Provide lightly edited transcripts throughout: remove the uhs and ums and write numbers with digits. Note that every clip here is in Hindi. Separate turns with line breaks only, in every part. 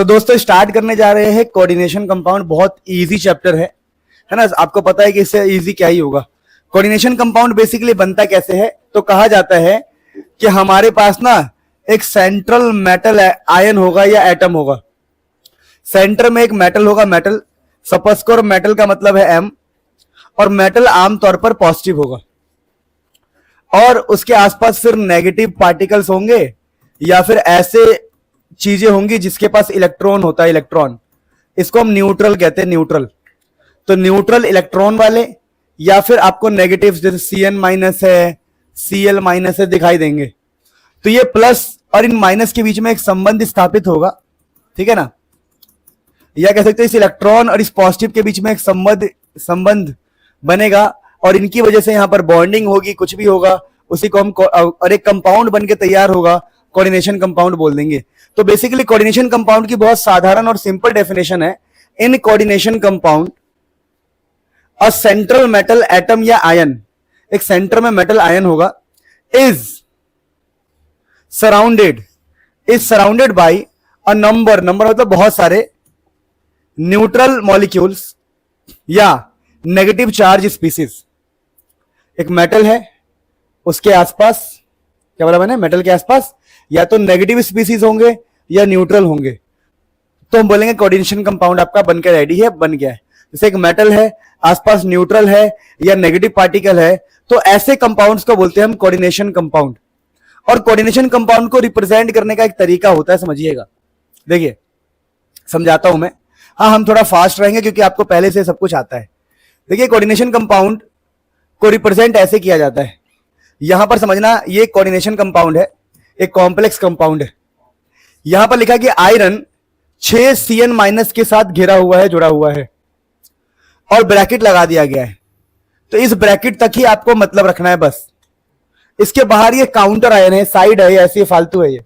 दोस्तों स्टार्ट करने जा रहे हैं कोऑर्डिनेशन कंपाउंड। बहुत इजी चैप्टर है ना। आपको पता है कि इससे इजी क्या ही होगा। कोऑर्डिनेशन कंपाउंड बेसिकली बनता कैसे है, तो कहा जाता है कि हमारे पास ना एक सेंट्रल मेटल आयन होगा या एटम होगा। सेंटर में एक मेटल होगा, मेटल सपोज करो मेटल का मतलब है एम, और मेटल आमतौर पर पॉजिटिव होगा और उसके आसपास फिर नेगेटिव पार्टिकल्स होंगे या फिर ऐसे चीजें होंगी जिसके पास इलेक्ट्रॉन होता है। इलेक्ट्रॉन, इसको हम न्यूट्रल कहते हैं, न्यूट्रल। तो न्यूट्रल इलेक्ट्रॉन वाले या फिर आपको नेगेटिव जैसे Cn माइनस है, Cl माइनस है दिखाई देंगे। तो ये प्लस और इन माइनस के बीच में एक संबंध स्थापित होगा, ठीक है ना। या कह सकते हैं इस इलेक्ट्रॉन और इस पॉजिटिव के बीच में एक संबंध बनेगा और इनकी वजह से यहां पर बॉन्डिंग होगी, कुछ भी होगा, उसी को हम और एक कंपाउंड बन के तैयार होगा, कोऑर्डिनेशन कंपाउंड बोल देंगे। तो बेसिकली कोऑर्डिनेशन कंपाउंड की बहुत साधारण और सिंपल डेफिनेशन है। इन coordination compound a central metal atom या आयन, एक सेंटर में मेटल आयन होगा, is surrounded by a number मतलब बहुत सारे न्यूट्रल मॉलिक्यूल्स या नेगेटिव चार्ज स्पीसीज। एक मेटल है, उसके आसपास क्या बोला मैंने, मेटल के आसपास या तो नेगेटिव स्पीसीज होंगे या न्यूट्रल होंगे, तो हम बोलेंगे कोऑर्डिनेशन कंपाउंड आपका बनकर रेडी है, बन गया है। जैसे एक मेटल है, आसपास न्यूट्रल है या नेगेटिव पार्टिकल है, तो ऐसे कंपाउंड्स को बोलते हैं हम कोऑर्डिनेशन कंपाउंड। और कोऑर्डिनेशन कंपाउंड को रिप्रेजेंट करने का एक तरीका होता है, समझिएगा। देखिए समझाता हूं मैं। हाँ, हम थोड़ा फास्ट रहेंगे क्योंकि आपको पहले से सब कुछ आता है। देखिए कोऑर्डिनेशन कंपाउंड को रिप्रेजेंट ऐसे किया जाता है। यहां पर समझना, ये कोऑर्डिनेशन कंपाउंड है, एक कॉम्प्लेक्स कंपाउंड है। यहां पर लिखा कि आयरन 6 Cn माइनस के साथ घिरा हुआ है, जुड़ा हुआ है, और ब्रैकेट लगा दिया गया है। तो इस ब्रैकेट तक ही आपको मतलब रखना है बस। इसके बाहर ये काउंटर आयन है, साइड है, ऐसे फालतू है। ये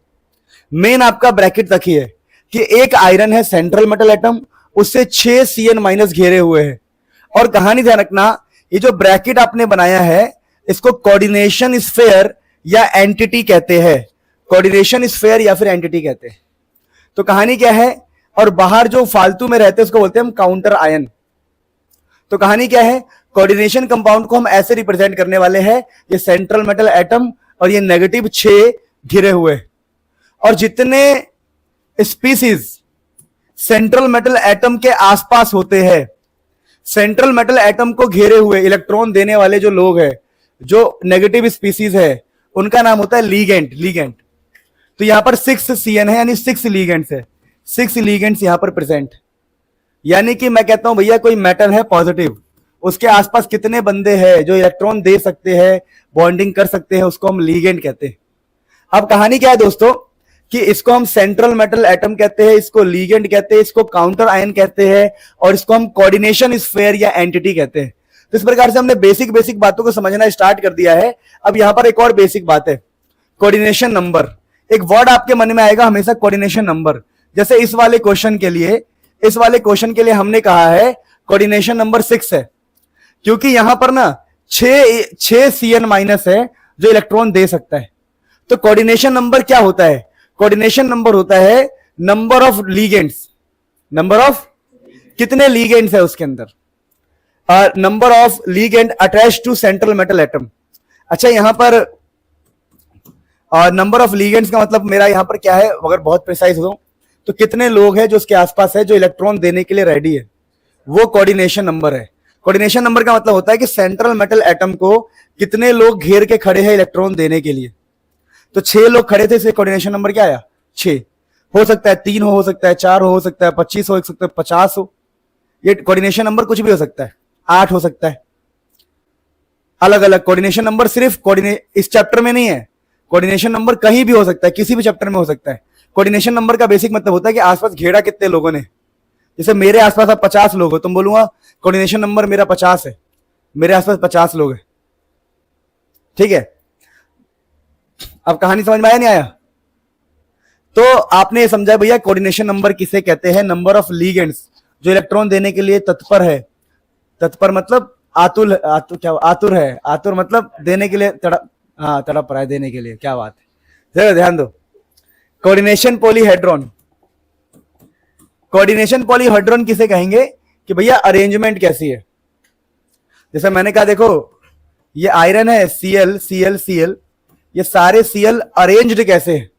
मेन आपका ब्रैकेट तक ही है कि एक आयरन है सेंट्रल मेटल एटम, उससे 6 Cn माइनस घेरे हुए हैं। और कहानी ध्यान रखना, ये जो ब्रैकेट आपने बनाया है इसको कोऑर्डिनेशन स्फीयर या एंटिटी कहते हैं। कोऑर्डिनेशन स्फीयर या फिर एंटिटी कहते हैं। तो कहानी क्या है, और बाहर जो फालतू में रहते हैं उसको बोलते हैं हम काउंटर आयन। तो कहानी क्या है, कोऑर्डिनेशन कंपाउंड को हम ऐसे रिप्रेजेंट करने वाले हैं, ये सेंट्रल मेटल एटम और ये नेगेटिव 6 घिरे हुए, और जितने स्पीसीज सेंट्रल मेटल एटम के आसपास होते हैं, सेंट्रल मेटल एटम को घेरे हुए इलेक्ट्रॉन देने वाले जो लोग हैं, जो नेगेटिव स्पीसीज है, उनका नाम होता है लीगेंड। तो यहां पर 6 Cn है, यानी 6 लीगेंड्स है, 6 लीगेंड्स यहां पर प्रेजेंट। यानी कि मैं कहता हूं भैया कोई मेटल है पॉजिटिव, उसके आसपास कितने बंदे हैं जो इलेक्ट्रॉन दे सकते हैं, बॉन्डिंग कर सकते हैं, उसको हम लीगेंड कहते हैं। अब कहानी क्या है दोस्तों, कि इसको हम सेंट्रल मेटल एटम कहते हैं, इसको लीगेंड कहते हैं, इसको काउंटर आयन कहते हैं, और इसको हम कोऑर्डिनेशन स्फीयर या एंटिटी कहते हैं। तो इस प्रकार से हमने बेसिक बातों को समझना स्टार्ट कर दिया है। अब यहां पर एक और बेसिक बात है, कोऑर्डिनेशन नंबर। एक वर्ड आपके मन में आएगा हमेशा, कोऑर्डिनेशन नंबर। जैसे इस वाले क्वेश्चन के लिए हमने कहा है कोऑर्डिनेशन नंबर 6 है, क्योंकि यहां पर ना 6 Cn माइनस है जो इलेक्ट्रॉन दे सकता है। तो कोऑर्डिनेशन नंबर क्या होता है, कोऑर्डिनेशन नंबर होता है number of ligands, number of कितने लीगेंड्स है उसके अंदर, number of ligand attach to central metal atom. अच्छा, यहां पर नंबर ऑफ लीगेंड्स का मतलब मेरा यहां पर क्या है, अगर बहुत प्रिसाइज हो तो कितने लोग हैं जो उसके आसपास है जो इलेक्ट्रॉन देने के लिए रेडी है, वो कोऑर्डिनेशन नंबर है। कोऑर्डिनेशन नंबर का मतलब होता है कि सेंट्रल मेटल एटम को कितने लोग घेर के खड़े हैं इलेक्ट्रॉन देने के लिए। तो 6 लोग खड़े थे, इससे कोऑर्डिनेशन नंबर क्या आया, 6। हो सकता है 3 हो सकता है 4 हो सकता है 25 हो सकता है 50 हो, ये कोऑर्डिनेशन नंबर कुछ भी हो सकता है, 8 हो सकता है। अलग अलग कोऑर्डिनेशन नंबर सिर्फ इस चैप्टर में नहीं है, कोऑर्डिनेशन नंबर कहीं भी हो सकता है, किसी भी चैप्टर में हो सकता है। कोऑर्डिनेशन नंबर का बेसिक मतलब होता है कि आसपास घेरा कितने लोगों ने। जैसे मेरे आसपास अब 50 लोग हो, तुम बोलूंगा कोऑर्डिनेशन नंबर मेरा 50 है, मेरे आसपास 50 लोग हैं, ठीक है। अब कहानी समझ में आया नहीं आया, तो आपने समझा भैया कोऑर्डिनेशन नंबर किसे कहते हैं, नंबर ऑफ लीगेंड्स जो इलेक्ट्रॉन देने के लिए तत्पर है। तत्पर मतलब आतुर है, आतुर मतलब देने के लिए तड़प रहा है देने के लिए, क्या बात है, जरा ध्यान दो। कोऑर्डिनेशन पॉलीहेड्रॉन, कोऑर्डिनेशन पॉलीहेड्रॉन किसे कहेंगे कि भैया अरेंजमेंट कैसी है। जैसे मैंने कहा देखो ये आयरन है Cl Cl Cl, ये सारे Cl अरेंज्ड कैसे है,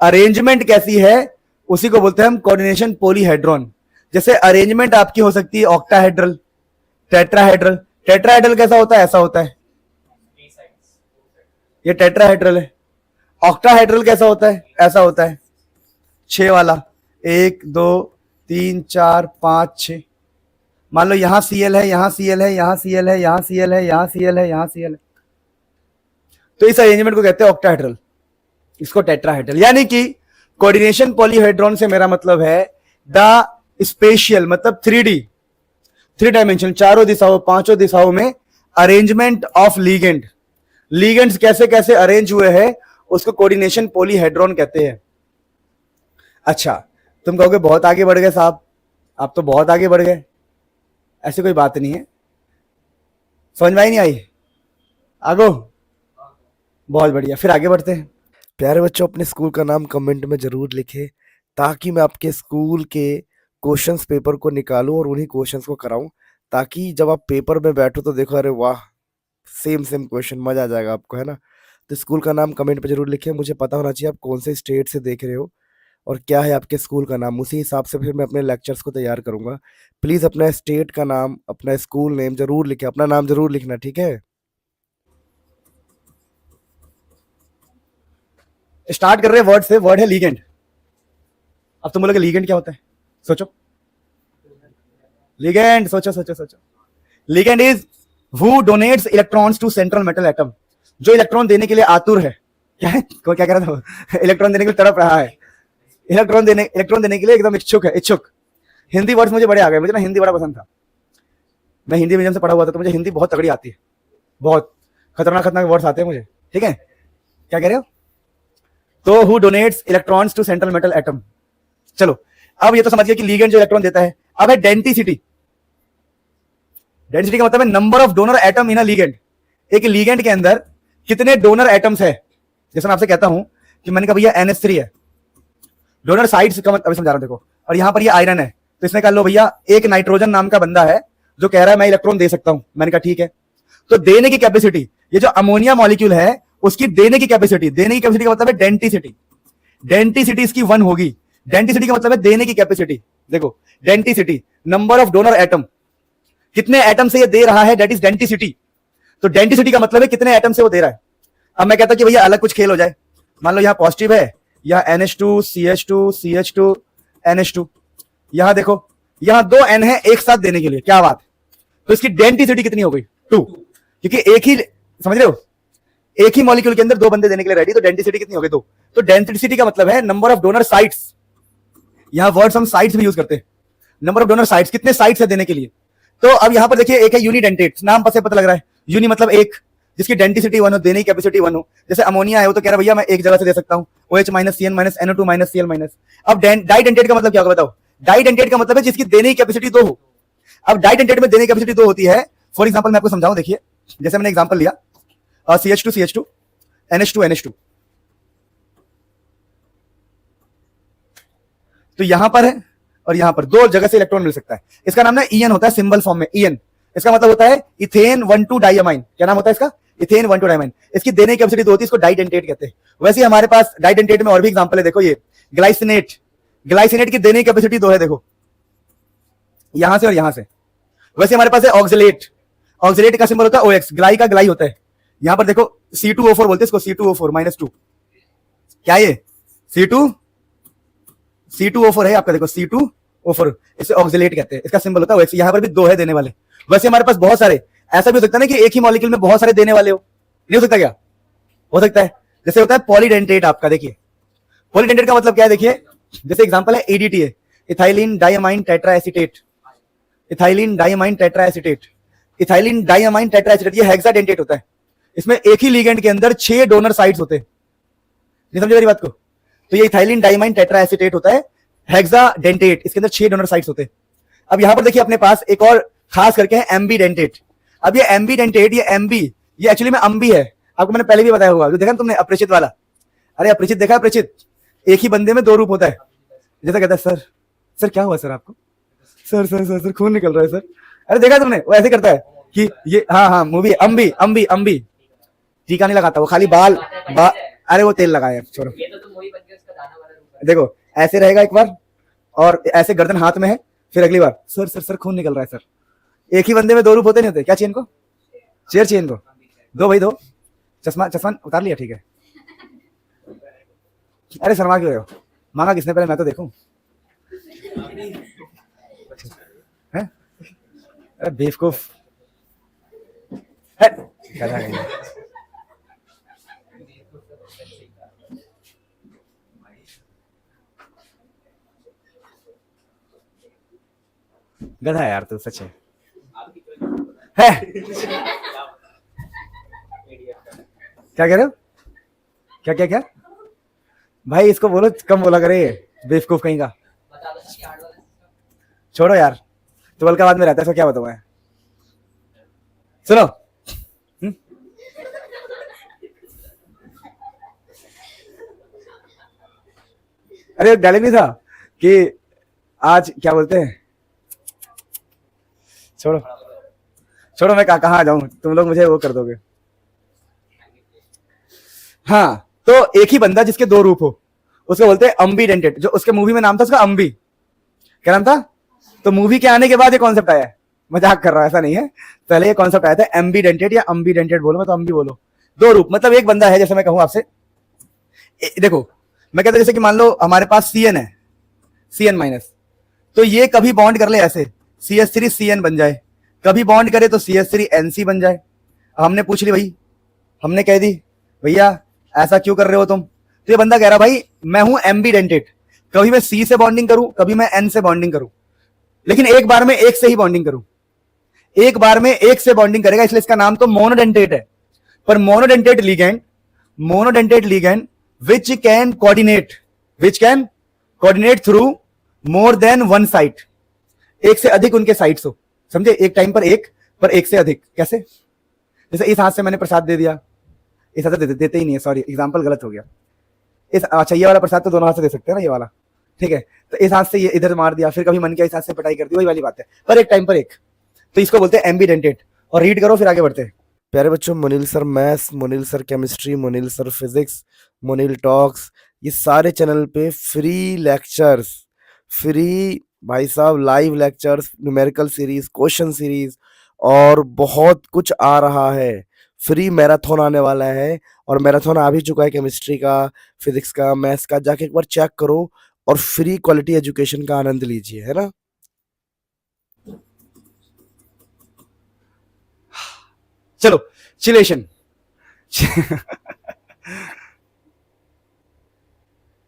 अरेंजमेंट कैसी है, उसी को बोलते हैं हम कोऑर्डिनेशन पॉलीहेड्रॉन। जैसे अरेंजमेंट आपकी हो सकती है ऑक्टाहेड्रल, टेट्राहेड्रल। टेट्राहेड्रल कैसा होता है, ऐसा होता है, ये टेट्राहेड्रल है। ऑक्टाहेड्रल कैसा होता है, ऐसा होता है, 6 वाला, 1 2 3 4 5 6। मान लो यहां Cl है, यहां Cl है, यहां Cl है, यहां Cl है, यहां Cl है, यहां Cl है, तो इस अरेंजमेंट को कहते हैं ऑक्टाहेड्रल, इसको टेट्राहेड्रल। यानी कि कोऑर्डिनेशन पॉलीहेड्रॉन से मेरा मतलब है द स्पेशियल, मतलब 3D, 3 डायमेंशन, चारों दिशाओं, पांचों दिशाओं में अरेंजमेंट ऑफ लीगेंड, लीगेंड्स कैसे कैसे अरेंज हुए हैं, उसको कोऑर्डिनेशन पॉलीहेड्रॉन कहते हैं। अच्छा, तुम कहोगे बहुत आगे बढ़ गए साहब, आप तो बहुत आगे बढ़ गए। ऐसी कोई बात नहीं है, समझ में आई नहीं आई, आगो, बहुत बढ़िया, फिर आगे बढ़ते हैं।
प्यारे बच्चों, अपने स्कूल का नाम कमेंट में ज़रूर लिखें ताकि मैं आपके स्कूल के क्वेश्चंस पेपर को निकालूं और उन्हीं क्वेश्चंस को कराऊं, ताकि जब आप पेपर में बैठो तो देखो अरे वाह सेम सेम क्वेश्चन, मज़ा आ जाएगा आपको, है ना। तो स्कूल का नाम कमेंट पे ज़रूर लिखें, मुझे पता होना चाहिए आप कौन से स्टेट से देख रहे हो और क्या है आपके स्कूल का नाम। उसी हिसाब से फिर मैं अपने लेक्चर्स को तैयार करूँगा। प्लीज़ अपना स्टेट का नाम, अपना स्कूल नेम ज़रूर लिखें, अपना नाम ज़रूर लिखना, ठीक है।
स्टार्ट कर रहे हैं वर्ड से, वर्ड है लीगेंड। अब तुम बोलोगे लीगेंड क्या होता है, सोचो, लीगेंड, सोचो सोचो सोचो। Ligand is who donates electrons to central metal atom, जो इलेक्ट्रॉन देने के लिए आतुर है। क्या है, को क्या कह रहा था, इलेक्ट्रॉन देने के लिए तड़प रहा है, इलेक्ट्रॉन देने के लिए एकदम इच्छुक है, इच्छुक। हिंदी वर्ड्स मुझे बड़े आ गए, मुझे ना हिंदी बड़ा पसंद था, मैं हिंदी मीडियम से पढ़ा हुआ था, तो मुझे हिंदी बहुत तगड़ी आती है, बहुत खतरनाक खतरनाक वर्ड्स आते हैं मुझे, ठीक है। क्या कह रहे हो, तो who donates electrons to central metal atom. चलो, अब ये तो समझ गए कि लीगेंड जो इलेक्ट्रॉन देता है। अब है डेंसिटी। डेंसिटी का मतलब है number of donor atom in a ligand. एक लीगेंड के अंदर कितने डोनर एटम्स है। जैसे मैं आपसे कहता हूं कि मैंने कहा भैया NH3 है, डोनर साइड्स का मतलब अभी समझा रहा हूं, देखो, और यहां पर ये आयरन है, तो इसने कहा लो भैया एक नाइट्रोजन नाम का बंदा है जो कह रहा है मैं इलेक्ट्रॉन दे सकता हूं। मैंने कहा ठीक है, तो देने की कैपेसिटी, ये जो अमोनिया मॉलिक्यूल है उसकी देने की कैपेसिटी का मतलब है डेंसिटी। डेंसिटी इसकी 1 होगी। डेंसिटी का मतलब है देने की कैपेसिटी। देखो, density number of donor atom, कितने एटम से ये दे रहा है, दैट इज डेंसिटी। तो डेंसिटी का मतलब है कितने एटम से वो दे रहा है। अब मैं कहता हूं कि भैया अलग कुछ खेल हो जाए, मान लो यहां पॉजिटिव है, यहां NH2 CH2 CH2 NH2, यहां देखो यहां 2 N है एक साथ देने के लिए, क्या बात। तो इसकी डेंसिटी कितनी हो गई, 2, क्योंकि एक ही, समझ रहे हो, एक ही मॉलिक्यूल के अंदर 2 बंदे देने के लिए रेडी, तो डेंसिटी कितनी हो गई, 2। तो डेंसिटी का मतलब है नंबर ऑफ डोनर साइट्स। यहां वर्ड्स हम साइट्स भी यूज करते हैं, नंबर ऑफ डोनर साइट्स, कितने साइट्स है देने के लिए। तो अब यहां पर देखिए एक है यूनिडेंटेट, नाम पर से पता लग रहा है, यूनि मतलब एक, जिसकी डेंसिटी 1 हो, देने की कैपेसिटी 1 हो। जैसे अमोनिया है, वो तो कह रहा है भैया मैं एक जगह से दे सकता हूं, OH CN NO2 Cl-। अब डाइडेंटेट का मतलब क्या होगा बताओ। डाइडेंटेट का मतलब है जिसकी देने की कैपेसिटी 2 हो। अब डाइडेंटेट में देने की कैपेसिटी 2 होती है। फॉर एग्जांपल मैं आपको समझाऊं, देखिए जैसे मैंने एग्जांपल लिया CH2 CH2 NH2 NH2, तो यहां पर है और यहां पर 2 जगह से इलेक्ट्रॉन मिल सकता है। इसका नाम ना ईएन होता है, सिंबल फॉर्म में ईएन। इसका मतलब होता है इथेन 1,2 डाइअमाइन। क्या नाम होता है इसका, इथेन 1,2 डाइअमाइन। इसकी देने की कैपेसिटी 2 होती है, इसको डाइडेंटेट कहते हैं। वैसे हमारे पास डाइडेंटेट में और भी एग्जांपल है, देखो ये ग्लाइसिनेट, ग्लाइसिनेट की देने की कैपेसिटी 2 है, देखो यहां से और यहां से। वैसे हमारे पास है ऑक्सलेट, ऑक्सलेट का सिंबल होता है OX, ग्लाई का ग्लाई होता है। यहां पर देखो C2O4 बोलते हैं इसको, C2O4 -2, क्या ये C2O4 है आपका, देखो C2O4, इसे ऑक्सलेट कहते हैं, इसका सिंबल होता है OX। यहां पर भी 2 है देने वाले। वैसे हमारे पास बहुत सारे, ऐसा भी हो सकता है ना कि एक ही मॉलिक्यूल में बहुत सारे देने वाले हो, नहीं हो सकता क्या, हो सकता है। जैसे होता है पॉलीडेंटेट आपका, देखिए पॉलीडेंटेट का मतलब क्या है, देखिए जैसे एग्जांपल है EDTA, ethylene diamine tetraacetate, ethylene diamine tetraacetate, ethylene diamine tetraacetate, ये हेक्साडेंटेट होता है। इसमें एक ही लिगेंड के अंदर 6 डोनर साइट्स होते हैं, नहीं समझे मेरी बात को। तो ये इथाइलिन डाइअमाइन टेट्राएसीटेट होता है, हेक्साडेंटेट, इसके अंदर 6 डोनर साइट्स होते हैं। अब यहां पर देखिए अपने पास एक और खास करके है एम्बीडेंटेट। अब ये एम्बीडेंटेट, ये एम्बी, ये एक्चुअली में अम्बी है, आपको मैंने पहले भी बताया होगा, जो देखा ना तुमने अपरिचित वाला। अरे अपरिचित देखा, अपरिचित एक ही बंदे में 2 रूप होता है। जैसा कहता है सर सर क्या हुआ सर आपको? सर सर सर सर खून निकल रहा है सर। अरे देखा तुमने, वो ऐसे करता है कि ये, हाँ हाँ मूवी अम्बी अम्बी अम्बी। टीका नहीं लगाता वो, खाली अरे वो तेल लगाया, छोड़ो। देखो ऐसे रहेगा एक बार, और ऐसे गर्दन हाथ में है, फिर अगली बार सर सर सर खून निकल रहा है सर। एक ही बंदे में दो रूप होते नहीं होते क्या? चाहिए इनको, चेयर चाहिए इनको, दो भाई दो। चश्मा चश्मा उतार लिया, ठीक है। अरे शर्मा क्यों रहे हो? मांगा किसने पहले, मैं तो देखूं। है? अरे बेवकूफ है। गधा कहीं का। गधा है यार तू, सच है। क्या कह रहे हो? क्या क्या क्या? भाई इसको बोलो कम बोला करे, बेवकूफ कहीं का। छोड़ो यार, 12 का बाद में रहता है, इसको क्या बताऊं मैं। सुनो, अरे डायलॉग नहीं था कि आज क्या बोलते हैं, छोड़ो छोड़ो, मैं कहाँ जाऊं, तुम लोग मुझे वो कर दोगे। हाँ, तो एक ही बंदा जिसके दो रूप हो उसको बोलते हैं अम्बीडेंटेड। जो उसके मूवी में नाम था उसका अम्बी, क्या नाम था? तो मूवी के आने के बाद ये कॉन्सेप्ट आया है, मजाक कर रहा है, ऐसा नहीं है। पहले ये कॉन्सेप्ट आया था एम्बीडेंटेड या अम्बीडेंटेड, बोलो मैं तो अम्बी बोलो। दो रूप मतलब एक बंदा है, जैसे मैं कहूं आपसे, देखो मैं कहता हूं जैसे कि मान लो हमारे पास CN है, CN माइनस, तो ये कभी बॉन्ड कर ले ऐसे CH3 CN बन जाए, कभी बॉन्ड करे तो CH3 NC बन जाए। हमने पूछ ली भाई, हमने कह दी भैया ऐसा क्यों कर रहे हो तुम, तो ये बंदा कह रहा भाई मैं हूं एम्बीडेंटेड, कभी मैं C से बॉन्डिंग करूं, कभी मैं N से बॉन्डिंग करूं, लेकिन एक बार में एक से ही बॉन्डिंग करूं, एक बार में एक से बॉन्डिंग करेगा, इसलिए इसका नाम तो मोनोडेंटेट है। पर monodentate ligand which can coordinate through more than one site, एक से अधिक उनके साइट्स हो, समझे? एक टाइम पर एक, पर एक से अधिक कैसे? जैसे इस हाथ से मैंने प्रसाद दे दिया, इस हाथ से देते ही नहीं है, सॉरी एग्जांपल गलत हो गया। इस अच्छा ये वाला प्रसाद तो दोनों हाथ से दे सकते हैं ना, ये वाला, ठीक है। तो इस हाथ से ये इधर मार दिया, फिर कभी मन किया इस हाथ से पिटाई कर दी, वही वाली बात है, पर एक टाइम पर एक। तो इसको बोलते हैं एम्बीडेंटेट। और रीड करो फिर आगे बढ़ते हैं।
प्यारे बच्चों, Munil sir maths, Munil sir chemistry, Munil sir physics, Munil talks, ये सारे चैनल पे फ्री लेक्चर्स, फ्री भाई साहब live lectures, numerical series, question series और बहुत कुछ आ रहा है। फ्री मैराथन आने वाला है, और मैराथन आ भी चुका है केमिस्ट्री का, फिजिक्स का, मैथ्स का। जाके एक बार चेक करो और फ्री क्वालिटी एजुकेशन का आनंद लीजिए, है ना।
चलो चिलेशन।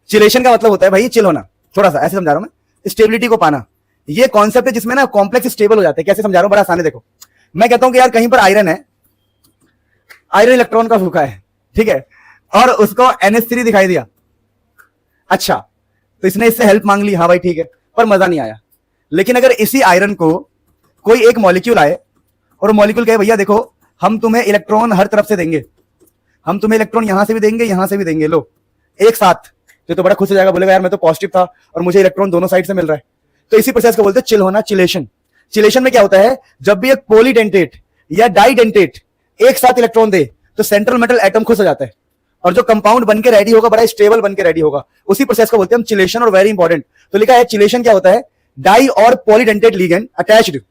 चिलेशन का मतलब होता है भाई चिल होना, थोड़ा सा ऐसे समझा रहा हूं मैं, स्टेबिलिटी को पाना। ये कॉन्सेप्ट है जिसमें ना कॉम्प्लेक्स स्टेबल हो जाते हैं। कैसे समझा रहा हूं, बड़ा आसान है। देखो मैं कहता हूं कि यार कहीं पर आयरन है, आयरन इलेक्ट्रॉन का भूखा है, ठीक है, और उसको NH3 दिखाई दिया। अच्छा, तो इसने इससे हेल्प मांग ली, हाँ भाई ठीक है, पर मजा नहीं आया। लेकिन अगर इसी आयरन को कोई एक मॉलिक्यूल आए और मॉलिक्यूल कहे भैया देखो हम तुम्हें इलेक्ट्रॉन हर तरफ से देंगे, हम तुम्हें इलेक्ट्रॉन यहां से भी देंगे, यहां से भी देंगे, लो एक साथ, तो बड़ा खुश हो जाएगा, बोलेगा यार मैं तो पॉजिटिव था और मुझे इलेक्ट्रॉन दोनों साइड से मिल रहा है। तो इसी प्रोसेस को बोलते हैं चिल होना, चिलेशन। चिलेशन में क्या होता है, जब भी एक पॉलीडेंटेट या डाइडेंटेट एक साथ इलेक्ट्रॉन दे तो सेंट्रल मेटल एटम खुश हो जाता है, और जो कंपाउंड बनके रेडी होगा बड़ा स्टेबल बनके रेडी होगा। उसी प्रोसेस को बोलते हैं हम चिलेशन। और वेरी इंपॉर्टेंट, तो लिखा है चिलेशन क्या होता है, डाई और polydentate ligand attached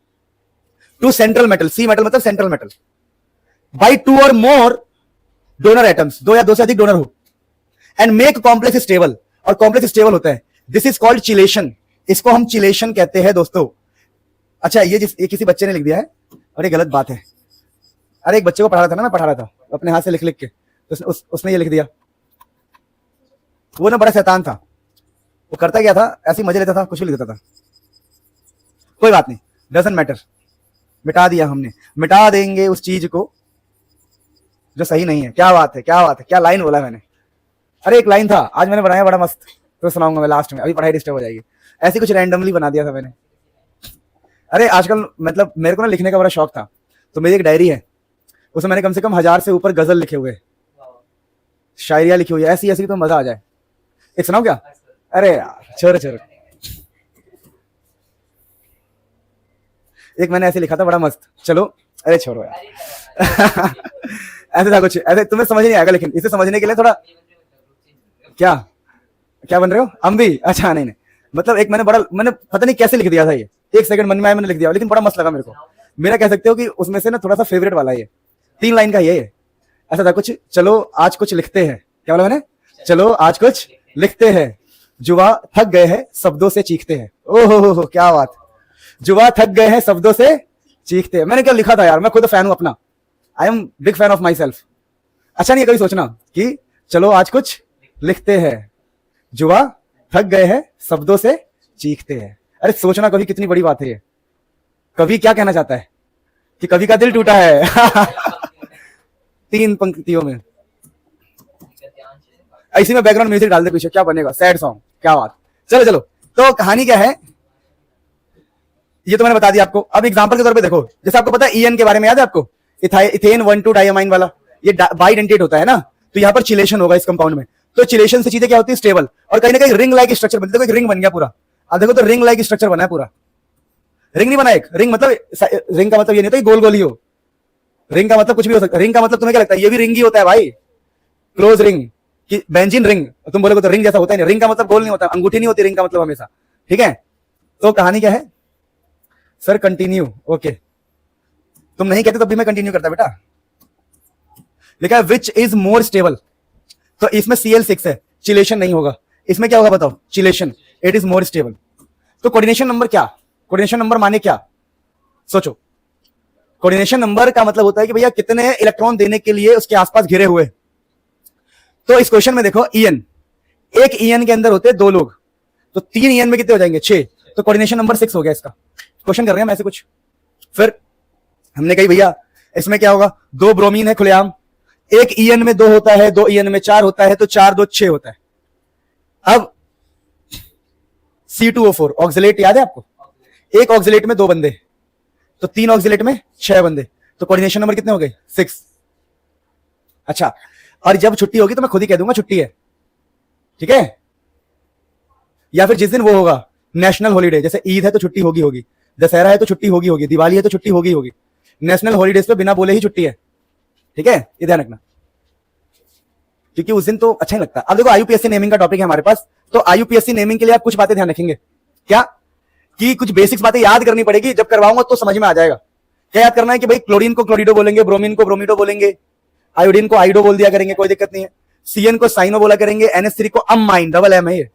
to central metal, C metal मतलब सेंट्रल मेटल, बाई 2 और मोर डोनर एटम्स, दो या दो से अधिक डोनर हो, एंड मेक कॉम्प्लेक्स स्टेबल, और कॉम्प्लेक्स स्टेबल होता है। दिस इज कॉल्ड चिलेशन, इसको हम चिलेशन कहते हैं दोस्तों। अच्छा ये किसी बच्चे ने लिख दिया है और ये गलत बात है। अरे एक बच्चे को पढ़ा रहा था ना, मैं पढ़ा रहा था अपने हाथ से लिख लिख के, तो उसने ये लिख दिया। वो ना बड़ा शैतान था, वो करता क्या था, ऐसे मजे लेता था, कुछ भी लिख देता था। कोई बात नहीं, डजंट मैटर, मिटा दिया हमने, मिटा देंगे उस चीज को जो सही नहीं है। क्या बात है, क्या बात है, क्या लाइन बोला मैंने। अरे एक लाइन था आज मैंने बनाया बड़ा मस्त, तो सुनाऊंगा मैं लास्ट में, अभी पढ़ाई डिस्टर्ब हो जाएगी। ऐसे कुछ रैंडमली बना दिया था मैंने। अरे आजकल मतलब मेरे को ना लिखने का बड़ा शौक था, तो मेरी एक डायरी है, उसमें मैंने कम से कम 1000 से ऊपर गजल लिखे हुए, शायरियां लिखी हुई है, ऐसी ऐसी तो मजा आ जाए। एक सुनाओ क्या? अरे यार छोड़ो छोड़ो, एक मैंने ऐसे लिखा था बड़ा मस्त, चलो अरे छोड़ो यार ऐसे था कुछ, ऐसे तुम्हें समझ नहीं आएगा, लेकिन इसे समझने के लिए थोड़ा, क्या क्या बन रहे हो हम भी? अच्छा नहीं नहीं, मतलब एक मैंने पता नहीं कैसे लिख दिया था ये, एक सेकंड मन में आया मैंने लिख दिया, लेकिन बड़ा मस्त लगा मेरे को। मेरा कह सकते हो कि उसमें से ना थोड़ा सा फेवरेट वाला ये 3 लाइन का ये ऐसा था कुछ, चलो आज कुछ लिखते हैं, क्या बोला मैंने? चलो आज कुछ लिखते हैं, जुआ थक गए हैं शब्दों से चीखते हैं। ओहो क्या बात, जुआ थक गए हैं शब्दों से चीखते हैं। मैंने क्या लिखा था यार, मैं खुद फैन हूं अपना, I am big fan of my self. अच्छा नहीं है कभी सोचना कि चलो आज कुछ लिखते हैं, जुआ थक गए हैं शब्दों से चीखते हैं। अरे सोचना कभी कितनी बड़ी बात है ये। कवि क्या कहना चाहता है कि कवि का दिल टूटा है 3 पंक्तियों में। इसी में बैकग्राउंड म्यूजिक डाल दे पीछे, क्या बनेगा? सैड सॉन्ग, क्या बात। चलो चलो, तो कहानी क्या है ये तो मैंने बता दिया आपको। अब एग्जांपल के तौर पे देखो, जैसे आपको पता है ईएन के बारे में याद है आपको, इथेन 1,2 डायमाइन वाला, ये बाइडेंटेट होता है ना, तो यहाँ पर चिलेशन होगा इस कंपाउंड में। तो चिलेशन से चीजें क्या होती है? स्टेबल, और कहीं ना कहीं रिंग लाइक स्ट्रक्चर बनती है। देखो एक रिंग बन गया पूरा, अब देखो तो रिंग लाइक स्ट्रक्चर बना है पूरा। रिंग नहीं बना, एक रिंग मतलब, रिंग का मतलब ये नहीं होता गोल गोल ही हो, रिंग का मतलब कुछ भी हो सकता है। रिंग का मतलब तुम्हें क्या लगता है? ये भी रिंग ही होता है भाई, क्लोज रिंग कि बेंजीन रिंग, तुम बोलोगे तो रिंग जैसा होता है नहीं। रिंग का मतलब गोल नहीं होता, अंगूठी नहीं होती रिंग का मतलब हमेशा, ठीक है। तो कहानी क्या है सर? Continue, okay. तुम नहीं कहते तब भी मैं कंटिन्यू करता बेटा। लिखा है विच इज मोर स्टेबल, तो इसमें Cl6 है, चिलेशन नहीं होगा। इसमें क्या होगा बताओ? Chelation, it is more stable. तो कोऑर्डिनेशन नंबर क्या? कोऑर्डिनेशन नंबर माने क्या? सोचो, कोऑर्डिनेशन नंबर का मतलब होता है कि भैया कितने इलेक्ट्रॉन देने के लिए उसके आसपास घिरे हुए। तो इस क्वेश्चन में देखो ईएन, एक ईएन के अंदर होते हैं 2 लोग, तो 3 ईएन में कितने हो जाएंगे? 6। तो कोऑर्डिनेशन नंबर 6 हो गया इसका। क्वेश्चन कर रहे हैं हम ऐसे कुछ। फिर हमने कही भैया इसमें क्या होगा? 2 ब्रोमीन है खुलेआम, एक ईएन में 2 होता है, 2 ईएन में 4 होता है, तो 4 2 6 होता है। अब C2O4 ऑक्सिलेट याद है आपको? एक ऑक्सिलेट में 2 बंदे, तो 3 ऑक्सिलेट में 6 बंदे, तो कोऑर्डिनेशन नंबर कितने हो गए? 6। अच्छा, और जब छुट्टी होगी तो मैं खुद ही कह दूंगा छुट्टी है, ठीक है। या फिर जिस दिन वो होगा नेशनल हॉलीडे, जैसे ईद है तो छुट्टी होगी होगी, दशहरा है तो छुट्टी होगी होगी, दिवाली है तो छुट्टी होगी होगी, नेशनल हॉलीडेज पे बिना बोले ही छुट्टी है, ठीक है, ये ध्यान रखना, क्योंकि उस दिन तो अच्छा नहीं लगता। अब देखो आईयूपीएससी नेमिंग का टॉपिक है हमारे पास, तो आईयूपीएससी नेमिंग के लिए आप कुछ बातें ध्यान रखेंगे। क्या कि कुछ बेसिक्स बातें याद करनी पड़ेगी, जब करवाऊंगा तो समझ में आ जाएगा। क्या याद करना है कि भाई क्लोरीन को क्लोरिडो बोलेंगे, ब्रोमीन को ब्रोमिडो बोलेंगे, आयोडीन को आइडो बोल दिया करेंगे, कोई दिक्कत नहीं है। सीएन को साइनो बोला करेंगे, NH3 को अमाइन, डबल एम है ये,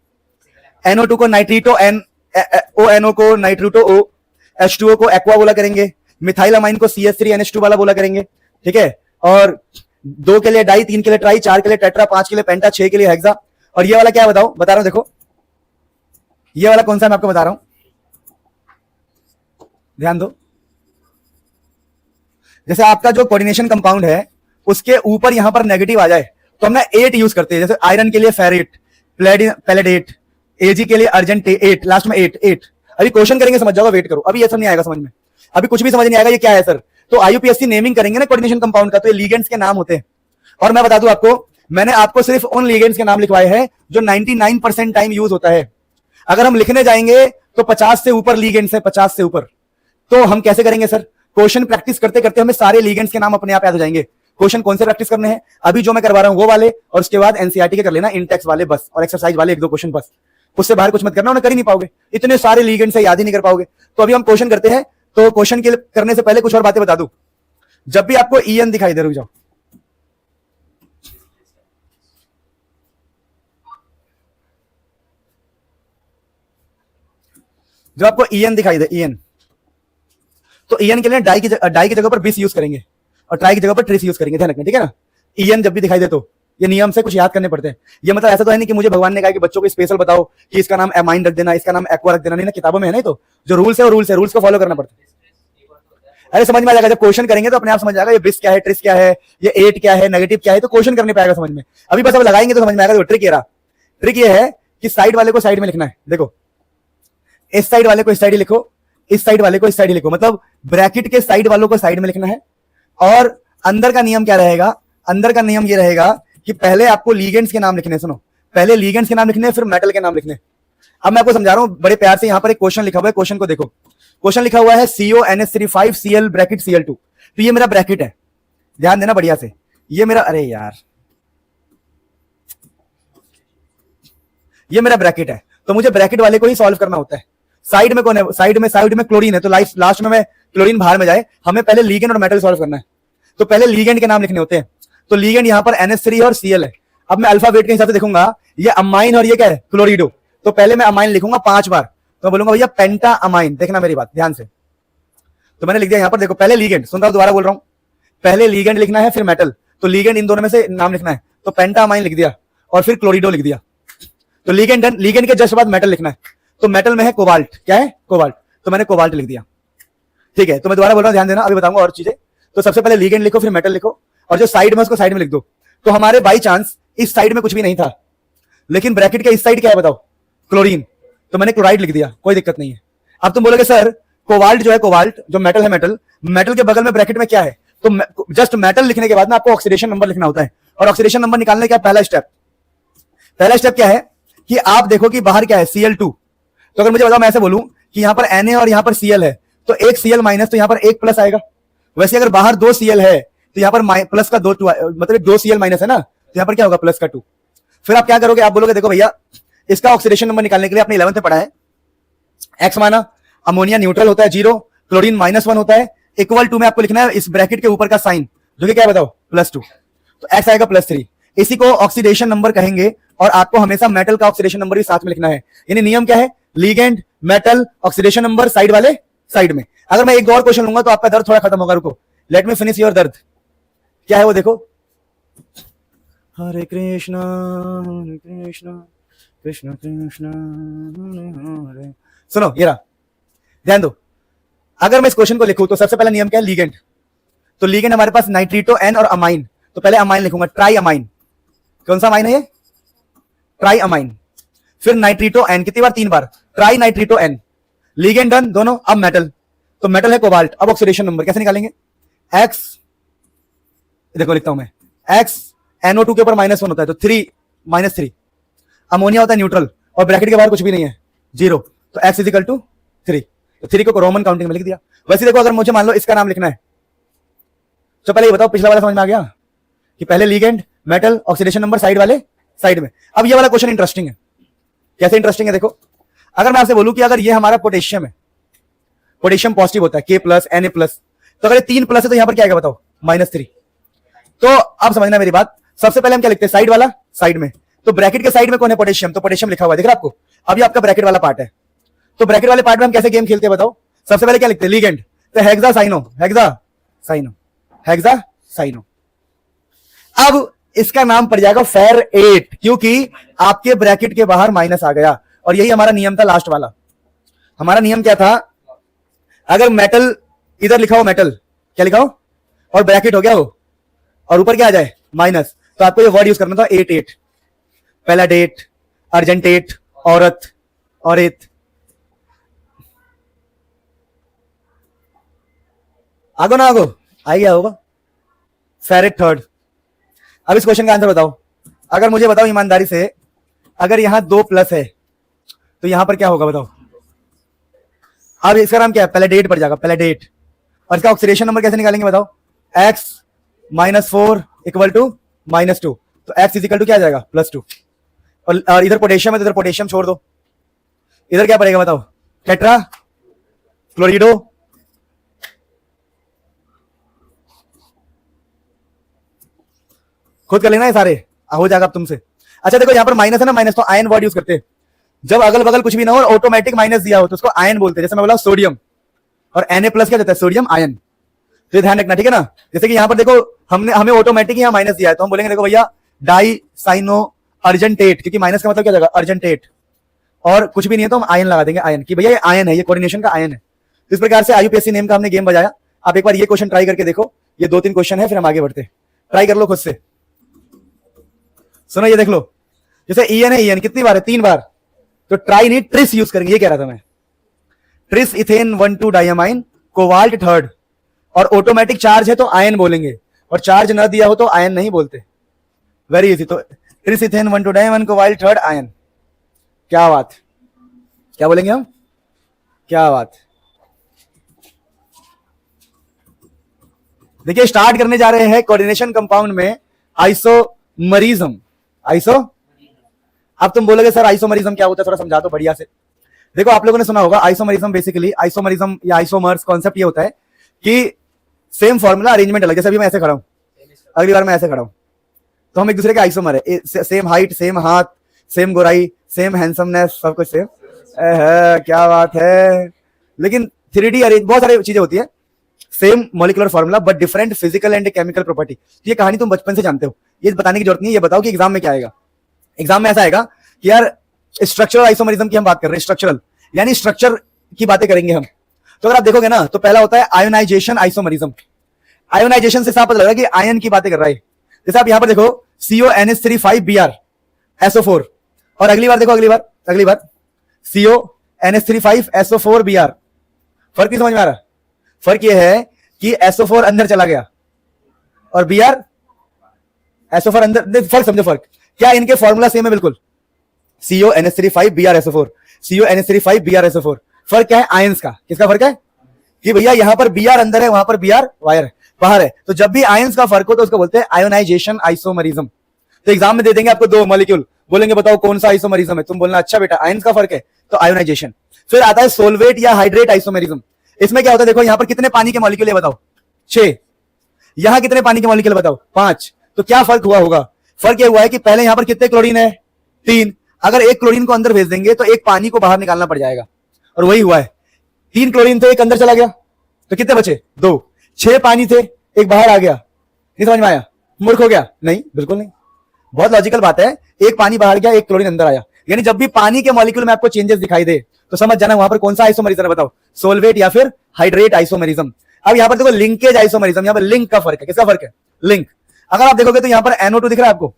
NO2 को नाइट्रीटो, ONO को नाइट्रूटो O, H2O को एक्वा बोला करेंगे, मिथाइल अमाइन को CH3NH2 वाला बोला करेंगे, ठीक है। और 2 के लिए डाई, 3 के लिए ट्राई, 4 के लिए टेट्रा, 5 के लिए पेंटा, 6 के लिए हेक्सा। और ये वाला क्या है बताओ? बता रहा हूं, देखो ये वाला कौन सा मैं आपको बता रहा हूं, ध्यान दो। जैसे आपका जो कोऑर्डिनेशन कंपाउंड है उसके ऊपर यहां पर नेगेटिव आ जाए तो हम 8 यूज करते हैं। जैसे आयरन के लिए फेरेट, पैलेडेट, एजी के लिए अर्जेंट 8, लास्ट में 8। अभी क्वेश्चन करेंगे समझ जाओगे, वेट करो, अभी ये सब नहीं आएगा समझ में, अभी कुछ भी समझ नहीं आएगा ये क्या है सर। तो आईयूपीएससी नेमिंग करेंगे ना कोऑर्डिनेशन कंपाउंड का, तो ये लिगेंड्स के नाम होते हैं। और मैं बता दूं आपको, मैंने आपको सिर्फ उन लिगेंड्स के नाम लिखवाए हैं जो 99% टाइम यूज होता है। अगर हम लिखने जाएंगे तो 50 से ऊपर लिगेंड्स है, 50 से ऊपर। तो हम कैसे करेंगे सर? क्वेश्चन प्रैक्टिस करते करते हमें सारे लिगेंड्स के नाम अपने आप याद हो जाएंगे। क्वेश्चन कौन से प्रैक्टिस करने हैं? अभी जो मैं करवा रहा हूं वो वाले, और उसके बाद एनसीईआरटी के कर लेना, इंटेक्स वाले बस, और एक्सरसाइज वाले 1-2 क्वेश्चन बस, उससे बाहर कुछ मत करना, उन्हें कर ही नहीं पाओगे, इतने सारे लिगेंड्स है याद ही नहीं कर पाओगे। तो अभी हम क्वेश्चन करते हैं, तो क्वेश्चन के करने से पहले कुछ और बातें बता दूं। जब भी आपको ईएन दिखाई दे, रुक जाओ, जब आपको ईएन दिखाई दे, ईएन, तो ईएन के लिए डाई की जगह पर बिस यूज करेंगे और ट्राई की जगह पर ट्रिस यूज करेंगे, ध्यान रखना, ठीक है ना। ईएन जब भी दिखाई दे तो ये नियम से कुछ याद करने पड़ते हैं। ये मतलब ऐसा तो है नहीं कि मुझे भगवान ने कहा कि बच्चों को स्पेशल बताओ कि इसका नाम एमाइन रख देना, इसका नाम एक्वा रख देना, नहीं ना, किताबों में है नहीं। तो जो रूल्स है वो रूल्स है, रूल्स को फॉलो करना पड़ता है। अरे समझ में आ जाएगा, जब क्वेश्चन करेंगे तो अपने आप समझ आएगा ये बिस क्या है, ट्रिस क्या है, ये 8 क्या है, नेगेटिव क्या है, तो क्वेश्चन करने पाएगा समझ में। अभी बस अब लगाएंगे तो समझ में आएगा। ट्रिक ये रहा, ट्रिक ये है कि साइड वाले को साइड में लिखना है। देखो इस साइड वाले को इस साइड ही लिखो, इस साइड वाले को इस साइड ही लिखो, मतलब ब्रैकेट के साइड वालों को साइड में लिखना है। और अंदर का नियम क्या रहेगा? अंदर का नियम ये रहेगा कि पहले आपको लीगेंड्स के नाम लिखने, सुनो, पहले लीगेंड्स के नाम लिखने, फिर मेटल के नाम लिखने। अब मैं आपको समझा रहा हूं बड़े प्यार से। यहां पर एक क्वेश्चन लिखा हुआ है, क्वेश्चन को देखो। क्वेश्चन लिखा हुआ है CONH3 5 Cl ब्रैकेट Cl2, तो ये मेरा ब्रैकेट है, ध्यान देना बढ़िया से, ये मेरा, अरे यार ये मेरा ब्रैकेट है, तो मुझे ब्रैकेट वाले को ही सॉल्व करना होता है। साइड में कौन है, साइड में क्लोरीन है, तो लास्ट में मैं क्लोरीन बाहर में जाए, हमें पहले लीगेंड और मेटल सॉल्व करना है, तो पहले लीगेंड के नाम लिखने होते हैं। तो लीगेंड यहां पर NH3 और Cl है। अब मैं अल्फाबेट के हिसाब से देखूंगा, ये अमाइन और ये क्या है, क्लोरिडो, तो पहले मैं अमाइन लिखूंगा 5 बार, तो बोलूंगा भैया पेंटा अमाइन, देखना मेरी बात ध्यान से। तो मैंने लिख दिया यहां पर, देखो पहले लीगेंड, सुनता हूं दोबारा बोल रहा हूं, पहले लीगेंड लिखना है फिर मेटल, तो लीगेंड इन दोनों में से नाम लिखना है, तो पेंटा अमाइन लिख दिया और फिर क्लोरिडो लिख दिया। तो लीगेंड डन, लीगेंड के जस्ट बाद मेटल लिखना है, तो मेटल में है कोबाल्ट, क्या है कोबाल्ट, तो मैंने कोबाल्ट लिख दिया। ठीक है, तो मैं दोबारा बोल रहा हूं, ध्यान देना, अभी बताऊंगा और चीजें। तो सबसे पहले लीगेंड लिखो फिर मेटल लिखो, और जो साइड में उसको साइड में लिख दो। तो हमारे बाई चांस इस साइड में कुछ भी नहीं था, लेकिन ब्रैकेट के इस साइड क्या है बताओ, क्लोरीन, तो मैंने क्लोराइड लिख दिया, कोई दिक्कत नहीं है। अब तुम बोलोगे सर कोबाल्ट जो है, कोबाल्ट जो मेटल है, मेटल के बगल में ब्रैकेट में क्या है, तो जस्ट मेटल लिखने के बाद ना आपको ऑक्सीडेशन नंबर लिखना होता है, और ऑक्सीडेशन नंबर निकालने का पहला स्टेप क्या है कि आप देखो कि बाहर क्या है, Cl2, तो अगर मुझे बताओ, मैं ऐसे बोलूं कि यहां पर Na और यहां पर Cl है, तो एक Cl माइनस, तो यहां पर एक प्लस आएगा। वैसे अगर बाहर 2 Cl है, तो यहां पर प्लस का 2 मतलब 2 Cl माइनस है ना, तो यहां पर क्या होगा, प्लस का 2। फिर आप क्या करोगे, आप बोलोगे देखो भैया इसका ऑक्सीडेशन नंबर निकालने के लिए आपने 11th में पढ़ा है, एक्स माना, अमोनिया न्यूट्रल होता है 0, क्लोरीन -1 होता है, इक्वल टू में आपको लिखना है इस ब्रैकेट के ऊपर का साइन, जो कि क्या है बताओ, +2, तो एक्स आएगा +3। इसी को ऑक्सीडेशन नंबर कहेंगे, और आपको हमेशा मेटल का ऑक्सीडेशन नंबर भी साथ में लिखना है। यानी नियम क्या है, ligand, metal, oxidation number side वाले साइड में। अगर मैं एक और क्वेश्चन लूंगा तो आपका दर्द थोड़ा खत्म होगा, रुको, लेट मी फिनिश योर दर्द। क्या है वो देखो, हरे कृष्णा कृष्ण कृष्ण हरे। सुनो ये रहा, ध्यान दो, अगर मैं इस क्वेश्चन को लिखूं तो सबसे पहला नियम क्या है, लीगेंड, तो लीगेंड हमारे पास नाइट्रीटो N और अमाइन, तो पहले अमाइन लिखूंगा, ट्राई अमाइन, कौन सा अमाइन है ये, ट्राई अमाइन, फिर नाइट्रीटो N, कितनी बार, 3 बार, tri nitrito N, ligand done दोनों। अब मेटल, तो मेटल है कोबाल्ट, अब ऑक्सीडेशन नंबर कैसे निकालेंगे, X, देखो लिखता हूं मैं, X NO2 के ऊपर -1 होता है, तो 3 अमोनिया होता है न्यूट्रल, और ब्रैकेट के बाहर कुछ भी नहीं है, 0, तो X = 3, तो 3 को रोमन काउंटिंग में लिख दिया। वैसे देखो अगर मुझे मान लो इसका नाम लिखना है, तो पहले ये बताओ, पिछला वाला समझ में आ गया कि पहले ligand, metal, oxidation number side वाले साइड में। अब ये वाला क्वेश्चन इंटरेस्टिंग है, कैसे इंटरेस्टिंग है देखो, अगर मैं आपसे बोलूं कि अगर ये हमारा पोटेशियम है, पोटेशियम पॉजिटिव होता है K+, Na+, तो अगर ये 3 प्लस है तो यहां पर क्या आएगा बताओ, -3। तो अब समझना मेरी बात, सबसे पहले हम क्या लिखते हैं, साइड वाला साइड में, तो ब्रैकेट के साइड में कौन है, पोटेशियम, तो पोटेशियम लिखा हुआ है, दिख रहा है आपको। अब ये आपका ब्रैकेट वाला पार्ट है, तो ब्रैकेट वाले पार्ट में हम कैसे गेम खेलते हैं बताओ, सबसे पहले क्या लिखते हैं, लीगेंड, तो हेक्सासाइनो। अब इसका नाम पड़ जाएगा फेर8, क्योंकि आपके ब्रैकेट के बाहर माइनस आ गया, और यही हमारा नियम था लास्ट वाला। हमारा नियम क्या था, अगर मेटल इधर लिखा हो, मेटल क्या लिखा हो, और ब्रैकेट हो गया हो, और ऊपर क्या आ जाए, माइनस, तो आपको ये वर्ड यूज करना था 8, पहला डेट, अर्जेंटेट, औरत, औरत, आगो ना आगो, आ गया होगा, फेरेट 3। अब इस क्वेश्चन का आंसर बताओ, अगर मुझे बताओ ईमानदारी से, अगर यहां 2 प्लस है तो यहां पर क्या होगा बताओ। अब इसका नाम क्या है, पहले डेट पड़ जाएगा, पहले डेट, और इसका ऑक्सीडेशन नंबर कैसे निकालेंगे बताओ, x -4 = -2, तो x = क्या आ जाएगा, +2, और इधर पोटेशियम है तो इधर पोटेशियम छोड़ दो, इधर क्या पड़ेगा बताओ, टेट्रा क्लोरिडो, खुद कर लेना है सारे, हो जाएगा अब तुमसे। अच्छा देखो यहां पर माइनस है ना, माइनस, तो आयन वर्ड यूज करते हैं, जब अगल बगल कुछ भी ना हो और ऑटोमेटिक माइनस दिया हो तो उसको आयन बोलते हैं। जैसे मैं बोला सोडियम, और Na+ क्या देता है, सोडियम आयन, तो ध्यान रखना, ठीक है ना। जैसे कि यहां पर देखो हमें ऑटोमेटिक यहां माइनस दिया है, तो हम बोलेंगे देखो भैया डाई साइनो अर्जेंटेट, क्योंकि माइनस का मतलब क्या जाएगा, अर्जेंटेट, और कुछ भी नहीं है तो हम आयन लगा देंगे, आयन, कि भैया ये आयन है, ये कोऑर्डिनेशन का आयन है। तो इस प्रकार से IUPAC नेम का हमने गेम बजाया। आप एक बार ये क्वेश्चन ट्राई करके देखो, ये 2-3 क्वेश्चन है, फिर हम आगे बढ़ते, ट्राई कर लो खुद से। सुनो ये देख लो, जैसे EN है, EN कितनी बार है, 3 बार, तो ट्राई नहीं ट्रिस यूज करेंगे, ये कह रहा था मैं, tris ethane 1,2 diamine, cobalt 3rd, और ऑटोमेटिक चार्ज है तो आयन बोलेंगे, और चार्ज न दिया हो तो आयन नहीं बोलते, वेरी इजी। तो tris ethane 1,2 diamine, cobalt 3rd ion, क्या बात, क्या बोलेंगे हम, क्या बात। देखिए स्टार्ट करने जा रहे हैं कोऑर्डिनेशन कंपाउंड में आइसोमरिज्म। आइसो, अब तुम बोलोगे सर आइसोमरिज्म क्या होता है, थोड़ा समझा दो बढ़िया से। देखो आप लोगों ने सुना होगा आइसोमरिज्म, बेसिकली आइसोमरिज्म या आइसोमर्स कॉन्सेप्ट ये होता है कि सेम फॉर्मूला अरेंजमेंट अलग। जैसे अभी मैं ऐसे खड़ा हूं, अगली बार मैं ऐसे खड़ा हूं, तो हम एक दूसरे के आइसोमर है, सेम हाइट, सेम हाथ, सेम गोराई, सेम हैंडसमनेस, सब कुछ सेम। क्या बात है। लेकिन 3D अरेंज बहुत सारी चीजें होती है, same molecular formula but different physical and chemical property. ये कहानी तुम बचपन से जानते हो, ये बताने की जरूरत नहीं है। ये बताओ कि एग्जाम में क्या आएगा। एग्जाम में ऐसा आएगा कि यार स्ट्रक्चरल आइसोमरिज्म की हम बात कर रहे हैं, स्ट्रक्चरल यानी स्ट्रक्चर की बातें करेंगे हम। तो अगर आप देखोगे ना तो पहला होता है आयोनाइजेशन आइसोमरिज्म। आयोनाइजेशन से साफ पता लगा कि आयन की बातें कर रहा है। जैसे आप यहां पर देखो CONH35Br SO4, और अगली बार देखो, अगली बार CONH35SO4Br। फर्क नहीं समझ में आ रहा? फर्क ये है कि SO4 अंदर चला गया और Br SO4 अंदर। फर्क समझो, फर्क क्या, इनके फॉर्मूला सेम है बिल्कुल, CONH35Br SO4, CONH35Br SO4। फर्क क्या है? आयंस का। किसका फर्क है? कि भैया यहां पर Br अंदर है, वहां पर Br बाहर है। तो जब भी आयंस का फर्क हो तो उसको बोलते हैं आयोनाइजेशन आइसोमरिज्म। तो एग्जाम में दे देंगे आपको दो मॉलिक्यूल, बोलेंगे बताओ कौन सा आइसोमरिज्म है, तुम बोलना अच्छा बेटा आयंस का फर्क है तो आयोनाइजेशन। फिर आता है सोलवेट या हाइड्रेट आइसोमरिज्म। इसमें क्या होता है, देखो यहां पर कितने पानी के मॉलिक्यूल है बताओ, 6। यहां कितने पानी के मॉलिक्यूल बताओ, 5। तो क्या फर्क हुआ होगा? फर्क यह हुआ है कि पहले यहां पर कितने क्लोरीन है, 3। अगर एक क्लोरीन को अंदर भेज देंगे तो एक पानी को बाहर निकालना पड़ जाएगा, और वही हुआ है। 3 क्लोरीन थे, एक अंदर चला गया, तो कितने बचे? 2। 6 पानी थे, एक बाहर आ गया। नहीं समझ में आया? मूर्ख हो गया? नहीं, बिल्कुल नहीं, बहुत लॉजिकल बात है। एक पानी बाहर गया, एक क्लोरीन अंदर आया। यानी जब भी पानी के मॉलिक्यूल में आपको चेंजेस दिखाई दे तो समझ जाना वहां पर कौन सा आइसोमरिज्म है, बताओ सोलवेट या फिर हाइड्रेट आइसोमरिज्म। अब यहां पर देखो लिंकेज आइसोमरिज्म, यहां पर लिंक का फर्क है। किसका फर्क है? लिंक। अगर आप देखोगे तो यहां पर NO2 दिख रहा है आपको,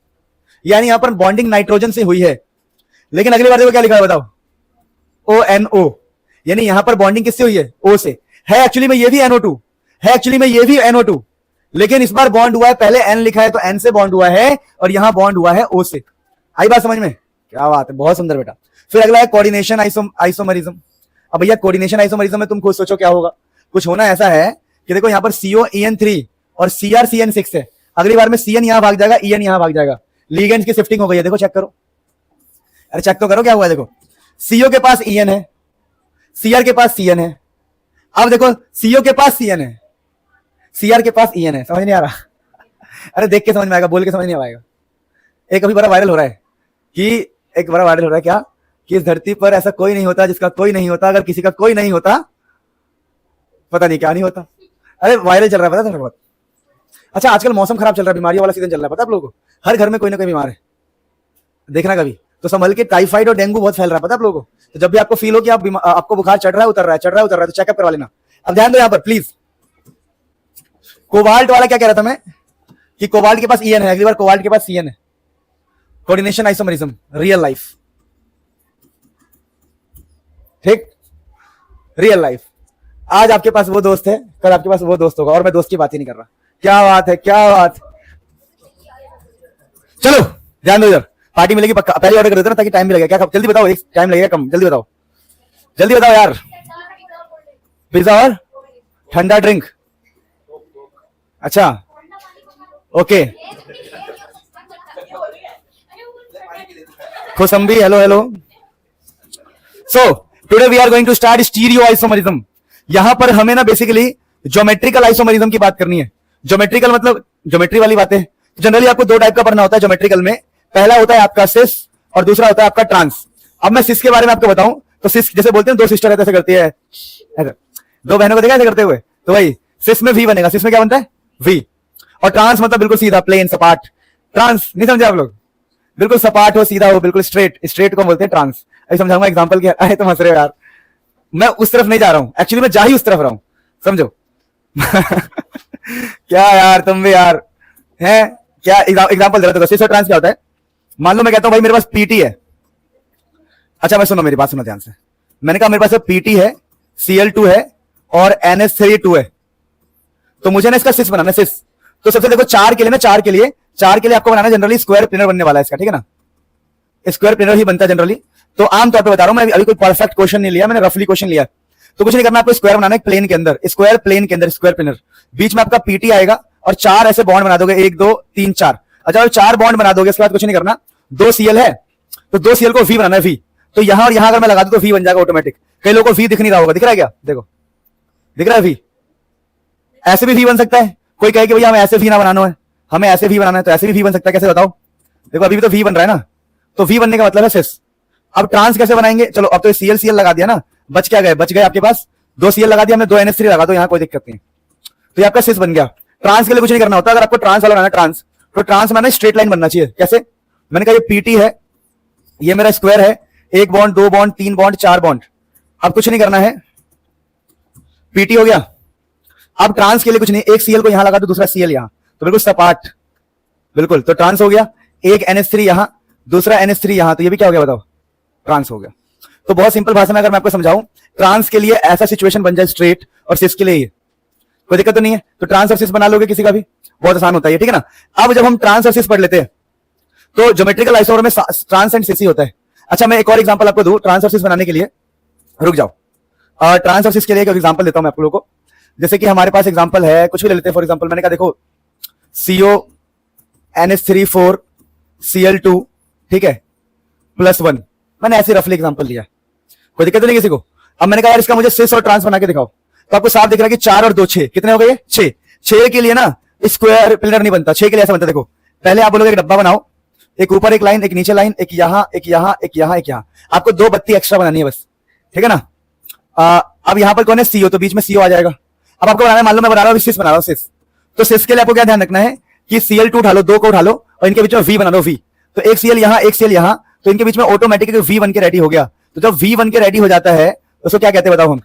यानी यहां पर बॉन्डिंग नाइट्रोजन से हुई है। लेकिन अगली बार देखो क्या लिखा है, बताओ ONO, यानी यहां पर बॉन्डिंग किससे हुई है? O से। है एक्चुअली में ये भी NO2 है, एक्चुअली में ये भी NO2, लेकिन इस बार बॉन्ड हुआ है, पहले N लिखा है तो N से बॉन्ड हुआ है, और यहां बॉन्ड हुआ है O से। आई बात समझ में? क्या बात है, बहुत सुंदर बेटा। फिर अगला है कोऑर्डिनेशन आइसोमरिज्म। अब भैया कोऑर्डिनेशन आइसोमरिज्म में तुम खुद सोचो क्या होगा। कुछ होना ऐसा है कि देखो यहां पर COEN3 और CrCN6 है, अगली बार में CN यहां भाग जाएगा, EN यहां भाग जाएगा, लिगेंड्स की शिफ्टिंग हो गई है। देखो चेक करो, अरे चेक तो करो क्या हुआ है। देखो CO के पास EN है, CR के पास CN है, अब देखो CO के पास CN है, CR के पास EN है। समझ नहीं आ रहा? अरे देख के समझ में आएगा, बोल के समझ नहीं आएगा। एक अभी बड़ा वायरल हो रहा है क्या, कि इस धरती पर ऐसा कोई नहीं होता जिसका कोई नहीं होता, अगर किसी का कोई नहीं होता पता नहीं क्या नहीं होता। अरे वायरल चल रहा है, पता है बहुत। अच्छा आजकल मौसम खराब चल रहा है, बीमारियों वाला सीजन चल रहा है, पता है आप लोगों को? हर घर में कोई ना कोई बीमार है, देखना कभी तो संभल के। टाइफाइड और डेंगू बहुत फैल रहा है, पता है आप लोगों को? तो जब भी आपको फील हो कि आपको बुखार चढ़ रहा है उतर रहा है तो चेकअप करवा लेना। अब ध्यान दो यहां पर प्लीज, कोबाल्ट वाला क्या कह रहा था मैं, कि कोबाल्ट के पास EN है, अगली बार कोबाल्ट के पास CN है। कोऑर्डिनेशन आइसोमरिज्म, रियल लाइफ, ठीक, रियल लाइफ। आज आपके पास वो दोस्त है, कल आपके पास वो दोस्त होगा, और मैं दोस्त की बात ही नहीं कर रहा। क्या बात है, क्या बात। चलो ध्यान दो इधर, पार्टी मिलेगी पक्का, पहले ऑर्डर कर देते ना ताकि टाइम भी लगेगा। क्या जल्दी बताओ, एक टाइम लगेगा कम, जल्दी बताओ यार। पिज्जा और ठंडा ड्रिंक, अच्छा okay. Kosambi, hello. So today we are going to start stereo isomerism. यहां पर हमें ना बेसिकली ज्योमेट्रिकल आइसोमरिज्म की बात करनी है। ज्योमेट्रिकल मतलब ज्योमेट्री वाली बातें। जनरली आपको 2 टाइप का पढ़ना होता है ज्योमेट्रिकल में, पहला होता है आपका सिस और दूसरा होता है आपका ट्रांस। अब मैं सिस के बारे में आपको बताऊं तो सिस जैसे बोलते हैं 2 सिस्टर ऐसे करती है, ऐसे 2 बहनों को देखा ऐसे करते हुए, तो वही सिस में V बनेगा। सिस में क्या बनता है? V। और ट्रांस मतलब बिल्कुल सीधा, प्लेन, सपाट। ट्रांस नहीं समझे आप लोग? बिल्कुल सपाट हो, सीधा हो, बिल्कुल स्ट्रेट को बोलते हैं ट्रांस। अभी समझाऊंगा एग्जांपल के। अरे तुम हंस रहे हो यार, मैं उस तरफ नहीं जा रहा हूं, एक्चुअली मैं जा ही उस तरफ रहा हूं, समझो। क्या यार तुम भी यार हैं क्या। एग्जांपल दे रहा था, सिस और ट्रांस क्या होता है। मान लो मैं कहता हूं भाई मेरे पास PT है, अच्छा मैं सुनो, मेरी बात सुनो ध्यान से। मैंने कहा मेरे पास PT है, Cl2 है और NH3 है, तो मुझे ना इसका सिस बनाना है, सिस। तो सबसे देखो 4 के लिए आपको बनाना जनरली स्क्वायर प्लेनर बनने वाला है इसका, ठीक है ना? स्क्वायर प्लेनर ही बनता है जनरली। तो आमतौर पे बता रहा हूं मैं, अभी कोई परफेक्ट क्वेश्चन नहीं लिया मैंने, रफली क्वेश्चन लिया। तो कुछ नहीं करना, आपको स्क्वायर बनाना है प्लेन के अंदर, स्क्वायर प्लेन के अंदर स्क्वायर प्लेनर। बीच में आपका पीटी आएगा और 4 ऐसे बॉन्ड बना दोगे, 1 2 3 4। अच्छा, 4 बॉन्ड बना दोगे, इसके बाद कुछ नहीं करना। 2 सीएल है तो 2 सीएल को वी बनाना है, वी। तो यहां और यहां अगर मैं लगा दूं तो वी बन जाएगा ऑटोमेटिक। कई लोगों को वी दिख नहीं रहा होगा, दिख रहा है क्या? देखो दिख रहा है वी। ऐसे भी वी बन सकता है। कोई कहे कि भैया हमें ऐसे वी ना बनाना है, हमें ऐसे वी बनाना है, तो ऐसे भी वी बन सकता है। कैसे बताओ? देखो अभी भी तो वी बन रहा है ना, तो वी बनने का मतलब है सिस। अब ट्रांस कैसे बनाएंगे? चलो अब तो सीएल सीएल लगा दिया ना, बच क्या गए? बच गए आपके पास 2 सीएल लगा दिया हमने, 2 NH3 लगा दो, यहां कोई दिक्कत नहीं। तो ये आपका सिस बन गया। ट्रांस के लिए कुछ नहीं करना होता। अगर आपको ट्रांस वाला बनाना ट्रांस, तो ट्रांस बनाना स्ट्रेट लाइन बनना चाहिए। कैसे? मैंने कहा ये पीटी है, ये मेरा स्क्वायर है, 1 बॉन्ड 2 बॉन्ड 3 बॉन्ड 4 बॉन्ड। अब कुछ नहीं करना है, पीटी हो गया। अब ट्रांस के लिए कुछ नहीं, एक सीएल को यहां लगा दो, दूसरा सीएल यहां, तो बिल्कुल सपाट, बिल्कुल। तो ट्रांस हो गया। एक NH3 यहां, दूसरा NH3 यहां, तो ये भी क्या हो गया बताओ? ट्रांस हो गया। तो बहुत सिंपल भाषा में अगर मैं आपको समझाऊं, ट्रांस के लिए ऐसा सिचुएशन बन जाए स्ट्रेट, और सिस के लिए ये कोई दिक्कत तो नहीं है। तो ट्रांस और सिस बना लोगे किसी का भी, बहुत आसान होता है, ठीक है ना। अब जब हम ट्रांस और सिस पढ़ लेते हैं तो ज्योमेट्रिकल आइसोमर में ट्रांस एंड सिस ही होता है। अच्छा, मैं एक और एग्जांपल आपको दूं ट्रांस और सिस बनाने के लिए, रुक जाओ। ट्रांस और सिस के लिए एक एग्जांपल देता हूं मैं आप लोगों को। जैसे कि हमारे पास एग्जांपल है, कुछ भी ले लेते हैं। फॉर एग्जांपल मैंने कहा देखो CO NH3 4 Cl2, ठीक है, +1। मैंने ऐसे रफली एग्जांपल लिया, कोई दिक्कत नहीं किसी को। अब मैंने कहा यार इसका मुझे सिस और ट्रांस बना के दिखाओ, तो आपको साफ दिख रहा है कि 4 और 2 6, कितने हो गए? 6। 6 के लिए ना स्क्वायर पिलर नहीं बनता, 6 के लिए ऐसा बनता है। देखो पहले आप बोलोगे एक डब्बा बनाओ, एक ऊपर एक लाइन, एक नीचे लाइन, एक यहां एक यहां एक यहां एक यहां। आपको 2 बत्ती एक्स्ट्रा बनानी है बस, ठीक है ना। अब यहां पर कौन है? CO, तो बीच में CO आ जाएगा। अब आपको बनाना है, मान लो मैं बना रहा हूं सिस बना रहा हूं सिस, तो सिस के लिए आपको क्या ध्यान रखना है कि Cl2 उठा लो, 2 को उठा लो और इनके बीच में V बना लो, V। तो एक सीएल यहां एक सीएल यहां, तो इनके बीच में ऑटोमेटिक V बन के रेडी हो गया। तो जब V बन के रेडी हो जाता है उसको क्या कहते हैं बताओ? हम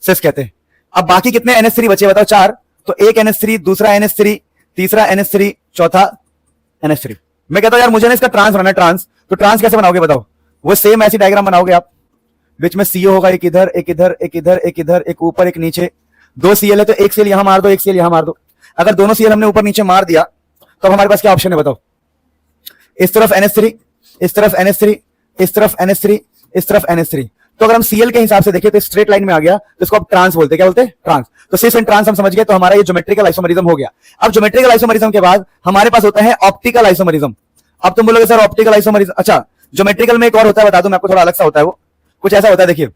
सिस कहते हैं। अब बाकी कितने NH3 बचे बताओ? 4। तो एक NH3, दूसरा NH3, तीसरा NH3, चौथा NH3। मैं कहता हूं यार मुझे ना इसका ट्रांस बनाना है, ट्रांस। तो ट्रांस कैसे बनाओगे बताओ? वो सेम ऐसी डायग्राम बनाओगे आप, बीच में CO होगा, एक इधर एक इधर एक इधर एक इधर, एक ऊपर एक नीचे। 2 सीएल है तो एक सीएल यहां मार दो, एक सीएल यहां मार दो। अगर दोनों सीएल हमने ऊपर नीचे मार दिया तो हमारे पास क्या ऑप्शन है बताओ? इस तरफ NH3, इस तरफ NH3, इस तरफ NH3, इस तरफ NH3। तो अगर हम सीएल के हिसाब से देखें तो स्ट्रेट लाइन में आ गया, तो इसको आप ट्रांस बोलते हैं। क्या बोलते हैं? ट्रांस। तो सिस एंड ट्रांस हम समझ गए, तो हमारा ये ज्योमेट्रिकल आइसोमरिज्म हो गया। अब ज्योमेट्रिकल आइसोमरिज्म के बाद हमारे पास होता है ऑप्टिकल आइसोमरिज्म। अब तुम बोलोगे सर ऑप्टिकल आइसोमरिज्म, अच्छा ज्योमेट्रिकल में एक और होता है, बता दूं मैं आपको, थोड़ा अलग सा होता है। वो कुछ ऐसा होता है, देखिए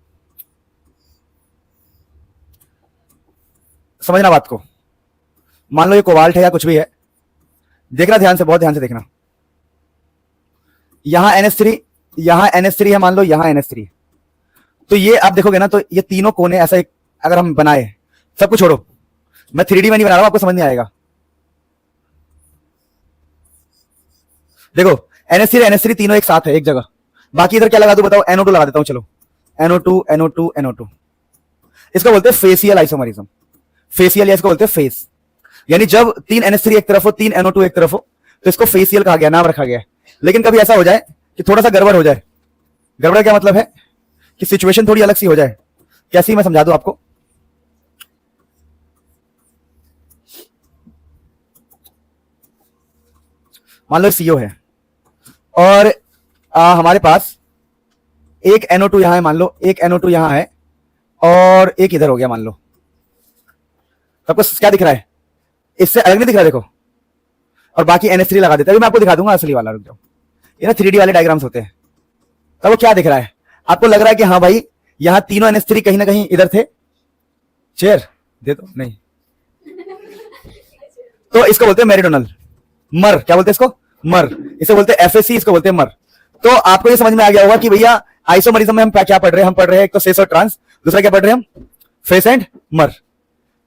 समझना बात को। मान लो ये कोबाल्ट है या कुछ भी है, देखना ध्यान से, बहुत ध्यान से देखना। यहां NH3, यहां NH3 है, मान लो यहां NH3 है। तो ये आप देखोगे ना, तो ये तीनों कोने ऐसा एक अगर हम बनाए, सब कुछ छोड़ो, मैं 3D में नहीं बना रहा हूं, आपको समझ नहीं आएगा। देखो NH3 NH3 तीनों एक साथ है एक जगह। बाकी इधर क्या लगा दूं बताओ? NO2 लगा देता हूं, चलो NO2 NO2 NO2। इसको बोलते हैं फेसियल आइसोमरिज्म। फेसियल या इसको बोलते हैं फेस, यानी जब 3 NH3 एक तरफ हो, 3 NO2 एक तरफ हो, तो इसको फेसियल कहा गया, नाम रखा गया है। लेकिन कभी ऐसा हो जाए कि थोड़ा सा गड़बड़ हो जाए। गड़बड़ क्या मतलब है? कि सिचुएशन थोड़ी अलग सी हो जाए। कैसी, मैं समझा दूं आपको। मान लो CO है और हमारे पास एक NO2 यहां है, मान लो एक NO2 यहां है और एक इधर हो गया, मान लो। सबको क्या दिख रहा है? इससे अलग नहीं दिख रहा, देखो। और बाकी NH3 लगा देता है, मैं आपको दिखा दूंगा असली वाला, रुक जाओ। ये ना 3D वाले डायग्राम्स होते हैं। तब वो क्या दिख रहा है? आपको लग रहा है कि हाँ भाई यहां तीनों NH3 कहीं ना कहीं इधर थे। चेयर दे दो, नहीं तो इसको बोलते हैं मेरिडोनल मर। क्या बोलते हैं इसको? मर। इसे बोलते हैं FAC, इसको बोलते हैं मर। तो आपको ये समझ में आ गया होगा कि भैया आइसोमरिज्म में हम क्या पढ़ रहे हैं। हम पढ़ रहे हैं एक तो सिस और ट्रांस, दूसरा क्या पढ़ रहे हैं हम? फेस एंड मर।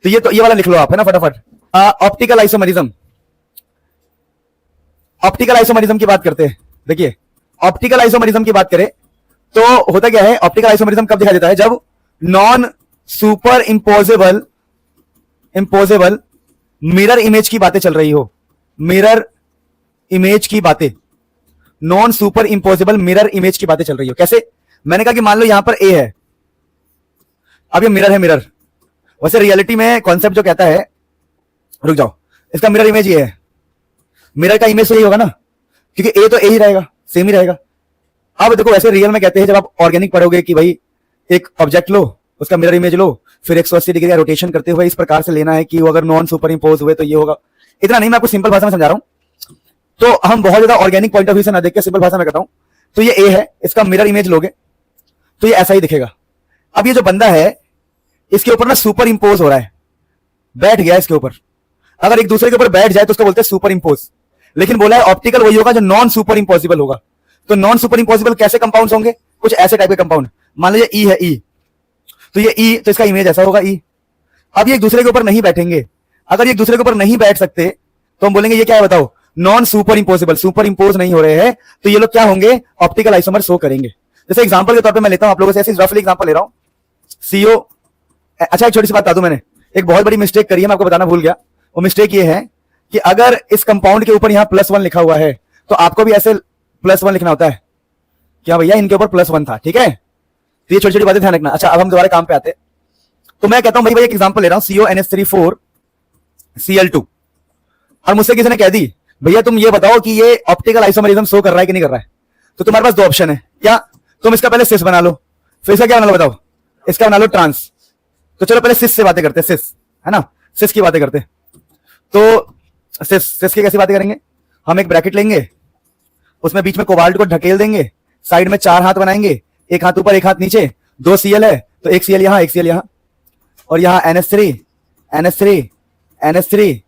तो ये वाला लिख लो आप, है ना, फटाफट। Optical isomerism. ऑप्टिकल आइसोमरिज्म की बात करते हैं। देखिए ऑप्टिकल आइसोमरिज्म की बात करें तो होता क्या है? ऑप्टिकल आइसोमरिज्म कब दिखाई देता है? जब नॉन सुपर इंपोजेबल मिरर इमेज की बातें चल रही हो। मिरर इमेज की बातें, नॉन सुपर इंपोजेबल मिरर इमेज की बातें चल रही हो। कैसे? मैंने कहा कि मान लो यहां पर A है, अब ये मिरर है, मिरर। वैसे रियलिटी में कॉन्सेप्ट जो कहता है, रुक जाओ, इसका मिरर इमेज ये है। मिरर का इमेज तो यही होगा ना, क्योंकि A तो A ही रहेगा, सेम ही रहेगा। अब देखो वैसे रियल में कहते हैं, जब आप ऑर्गेनिक पढ़ोगे कि भाई एक ऑब्जेक्ट लो, उसका मिरर इमेज लो, फिर 180 डिग्री का रोटेशन करते हुए इस प्रकार से लेना है कि वो अगर नॉन सुपर इंपोज हुए तो ये होगा। इतना नहीं, मैं आपको सिंपल भाषा में समझा रहा हूं, तो हम बहुत ज्यादा ऑर्गेनिक पॉइंट ऑफ व्यू से ना देख के सिंपल भाषा में कहता हूं। तो ये ए है, इसका मिरर इमेज लोगे तो ये ऐसा ही दिखेगा। अब ये जो बंदा है इसके ऊपर ना सुपर इंपोज हो रहा है, बैठ गया इसके ऊपर। अगर एक दूसरे के ऊपर बैठ जाए तो उसको बोलते हैं सुपर इंपोज, लेकिन बोला है ऑप्टिकल वही होगा जो नॉन सुपर इंपॉसिबल होगा। तो नॉन सुपर इंपॉसिबल कैसे कंपाउंड होंगे? कुछ ऐसे टाइप के कंपाउंड। मान लीजिए ई है, ई, तो ये ई, तो इसका इमेज ऐसा होगा ई। अब ये एक दूसरे के ऊपर नहीं बैठेंगे। अगर ये एक दूसरे के ऊपर नहीं बैठ सकते तो हम बोलेंगे ये क्या है बताओ? Non super impossible, super impose नहीं हो रहे हैं, तो ये लोग क्या होंगे? ऑप्टिकल आइसोमर शो करेंगे। जैसे एग्जांपल के तौर पे मैं लेता हूं आप लोगों से, ऐसे रफली एग्जांपल ले रहा हूं, सीओ। अच्छा, एक छोटी सी बात बता दूं, मैंने एक बहुत बड़ी मिस्टेक करी है, मैं आपको बताना भूल गया। वो मिस्टेक ये है कि अगर इस कंपाउंड के ऊपर यहां +1 लिखा हुआ है तो आपको भी ऐसे +1 लिखना होता है। क्या भैया, इनके ऊपर +1 था, ठीक है? तो ये छोटी छोटी बातें ध्यान रखना। अच्छा, अब हम दोबारा काम पे आते हैं। तो मैं कहता हूं भाई एक एग्जांपल ले रहा हूं, CONH3 Cl2, और मुझसे किसी ने कह दी भैया तुम ये बताओ कि ये ऑप्टिकल आइसोमरिज्म शो कर रहा है कि नहीं कर रहा है। तो तुम्हारे पास दो ऑप्शन है, क्या? तुम इसका पहले सिस बना लो, फिर इसका क्या बना लो बताओ? इसका बना लो ट्रांस। तो चलो पहले सिस से बातें करते हैं, सिस है ना, सिस की बातें करते हैं। तो सिस की कैसी बातें करेंगे? हम एक ब्रैकेट लेंगे, उसमें बीच में कोबाल्ट को ढकेल देंगे, साइड में 4 हाथ बनाएंगे, एक हाथ ऊपर एक हाथ नीचे, 2 Cl है तो एक Cl यहां, एक Cl यहां, और यहां NH3 NH3 NH3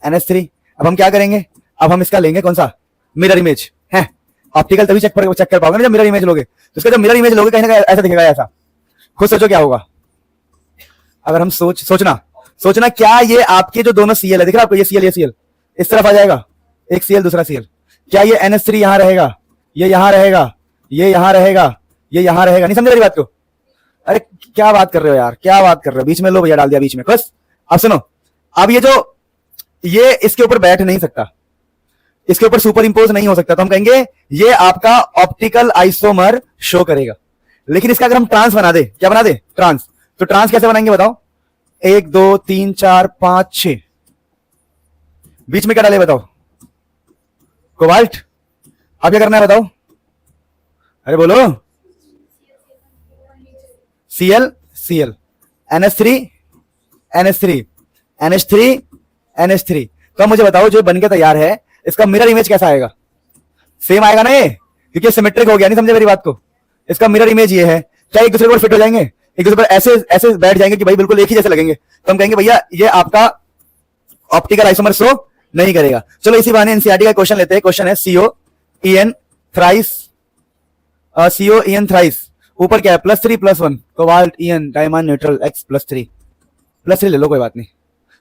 NH3। अब हम क्या करेंगे? अब हम इसका लेंगे कौन सा? मिरर इमेज है। ऑप्टिकल तभी चेक कर पाओगे ना जब मिरर इमेज लोगे। तो इसका जब मिरर इमेज लोगे कहीं ना कहीं ऐसा दिखेगा, ऐसा। खुद सोचो क्या होगा अगर हम सोचना क्या ये आपके जो दोनों Cl है, दिख रहा है आपको? ये Cl इस तरफ आ जाएगा, एक Cl दूसरा Cl। क्या ये NH3 यहां रहेगा, ये यहां रहेगा, ये यहां रहेगा, ये यहां रहेगा? नहीं समझे मेरी बात को? अरे क्या बात कर रहे हो यार, क्या बात कर रहे हो? बीच में लो भैया, डाल दिया बीच में बस। अब सुनो, अब ये इसके ऊपर बैठ नहीं सकता, इसके ऊपर सुपर इंपोज नहीं हो सकता, तो हम कहेंगे ये आपका ऑप्टिकल आइसोमर शो करेगा। लेकिन इसका अगर हम ट्रांस बना दे, क्या बना दे? ट्रांस। तो ट्रांस कैसे बनाएंगे बताओ? 1 2 3 4 5 6, बीच में क्या डाले बताओ? कोबाल्ट। अब क्या करना है बताओ? अरे बोलो। Cl Cl NH3 NH3 NH3 NH3। तो अब मुझे बताओ जो बन के तैयार है इसका मिरर इमेज कैसा आएगा? सेम आएगा ना ये, क्योंकि सिमेट्रिक हो गया। नहीं समझे मेरी बात को? इसका मिरर इमेज ये है। क्या एक दूसरे पर फिट हो जाएंगे, एक दूसरे पर ऐसे ऐसे बैठ जाएंगे कि भाई बिल्कुल एक ही जैसे लगेंगे? तो हम कहेंगे भैया ये आपका ऑप्टिकल आइसोमर शो नहीं करेगा। चलो इसी बहाने एनसीईआरटी का क्वेश्चन लेते हैं। क्वेश्चन है COEN थ्राइस, ऊपर क्या है? +3 +1, cobalt EN diamond neutral X +3 ले लो, कोई बात नहीं,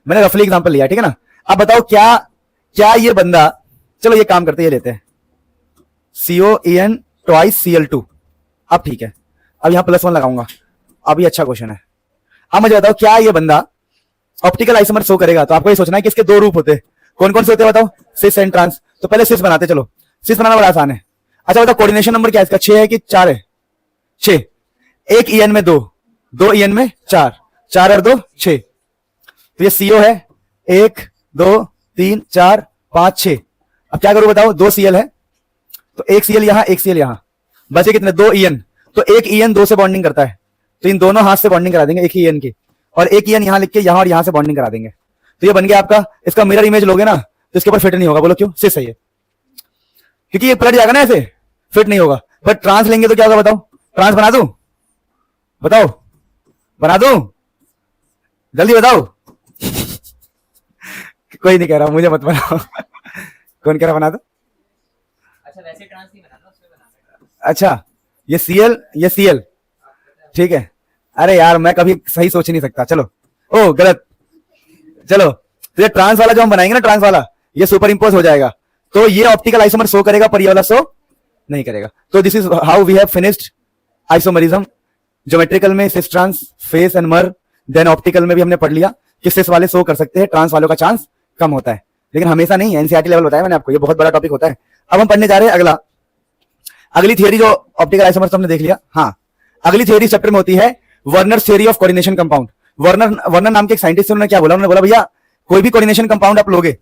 मैंने रफली एग्जांपल लिया, ठीक है ना? अब बताओ क्या ये बंदा, चलो ये काम करते ये लेते हैं COEN ट्वाइस Cl2। अब ठीक है, अब यहां +1 लगाऊंगा। अब ये अच्छा क्वेश्चन है। अब मुझे बताओ क्या ये बंदा ऑप्टिकल आइसोमर शो करेगा? तो आपको ये सोचना है कि इसके दो रूप होते हैं। कौन कौन से होते हैं बताओ? Cis and trans. तो पहले सिस बनाते, चलो सिस बनाना बड़ा आसान है। अच्छा बताओ कोऑर्डिनेशन नंबर क्या है इसका? 6 है कि 4 है? 6। एक EN में 2, 2 EN में 4, 4 और 2 6। तो ये CO है, 1 2 3 4 5 6। अब क्या करूं बताओ? 2 Cl है तो एक Cl यहां, एक Cl यहां, बचे कितने? 2 EN। तो एक EN 2 से बॉन्डिंग करता है, तो इन दोनों हाथ से बॉन्डिंग करा देंगे एक ही EN की, और एक EN यहां लिख के यहां और यहां से बॉन्डिंग करा देंगे। तो ये बन गया आपका। इसका मिरर इमेज लोगे ना तो इसके ऊपर फिट नहीं होगा। बोलो क्यों? सिस है ये, क्योंकि ये पलट जाएगा ना, ऐसे फिट नहीं होगा। बट ट्रांस लेंगे तो क्या होगा बताओ? ट्रांस बना दूं? बताओ, बना दूं? जल्दी बताओ। कोई नहीं कह रहा, मुझे मत बनाओ। कौन कह रहा बना दो?
अच्छा वैसे ट्रांस नहीं बनाना, उसमें बनाना।
अच्छा ये Cl ठीक है। अरे यार मैं कभी सही सोच ही नहीं सकता। चलो ओ गलत। चलो तो ये ट्रांस वाला जो हम बनाएंगे ना, ट्रांस वाला, ये सुपर इंपोज हो जाएगा। तो ये ऑप्टिकल आइसोमर शो करेगा पर ये वाला शो नहीं करेगा। तो this is how we have finished isomerism. Geometrical में cis trans, fac and mer. Then optical में भी हमने पढ़ लिया कि सिस वाले शो कर सकते हैं, ट्रांस वालों का चांस कम होता है, लेकिन हमेशा नहीं। एनसीईआरटी लेवल बताया मैंने आपको, ये बहुत बड़ा टॉपिक होता है। अब हम पढ़ने जा रहे हैं अगली थियरी जो ऑप्टिकल आइसोमर्स हमने देख लिया। हाँ, अगली थियरी चैप्टर में होती है Werner theory of coordination compound. Werner नाम के एक साइंटिस्ट, उन्होंने क्या बोला? उन्होंने बोला भैया कोई भी कोऑर्डिनेशन कंपाउंड आप लोगे,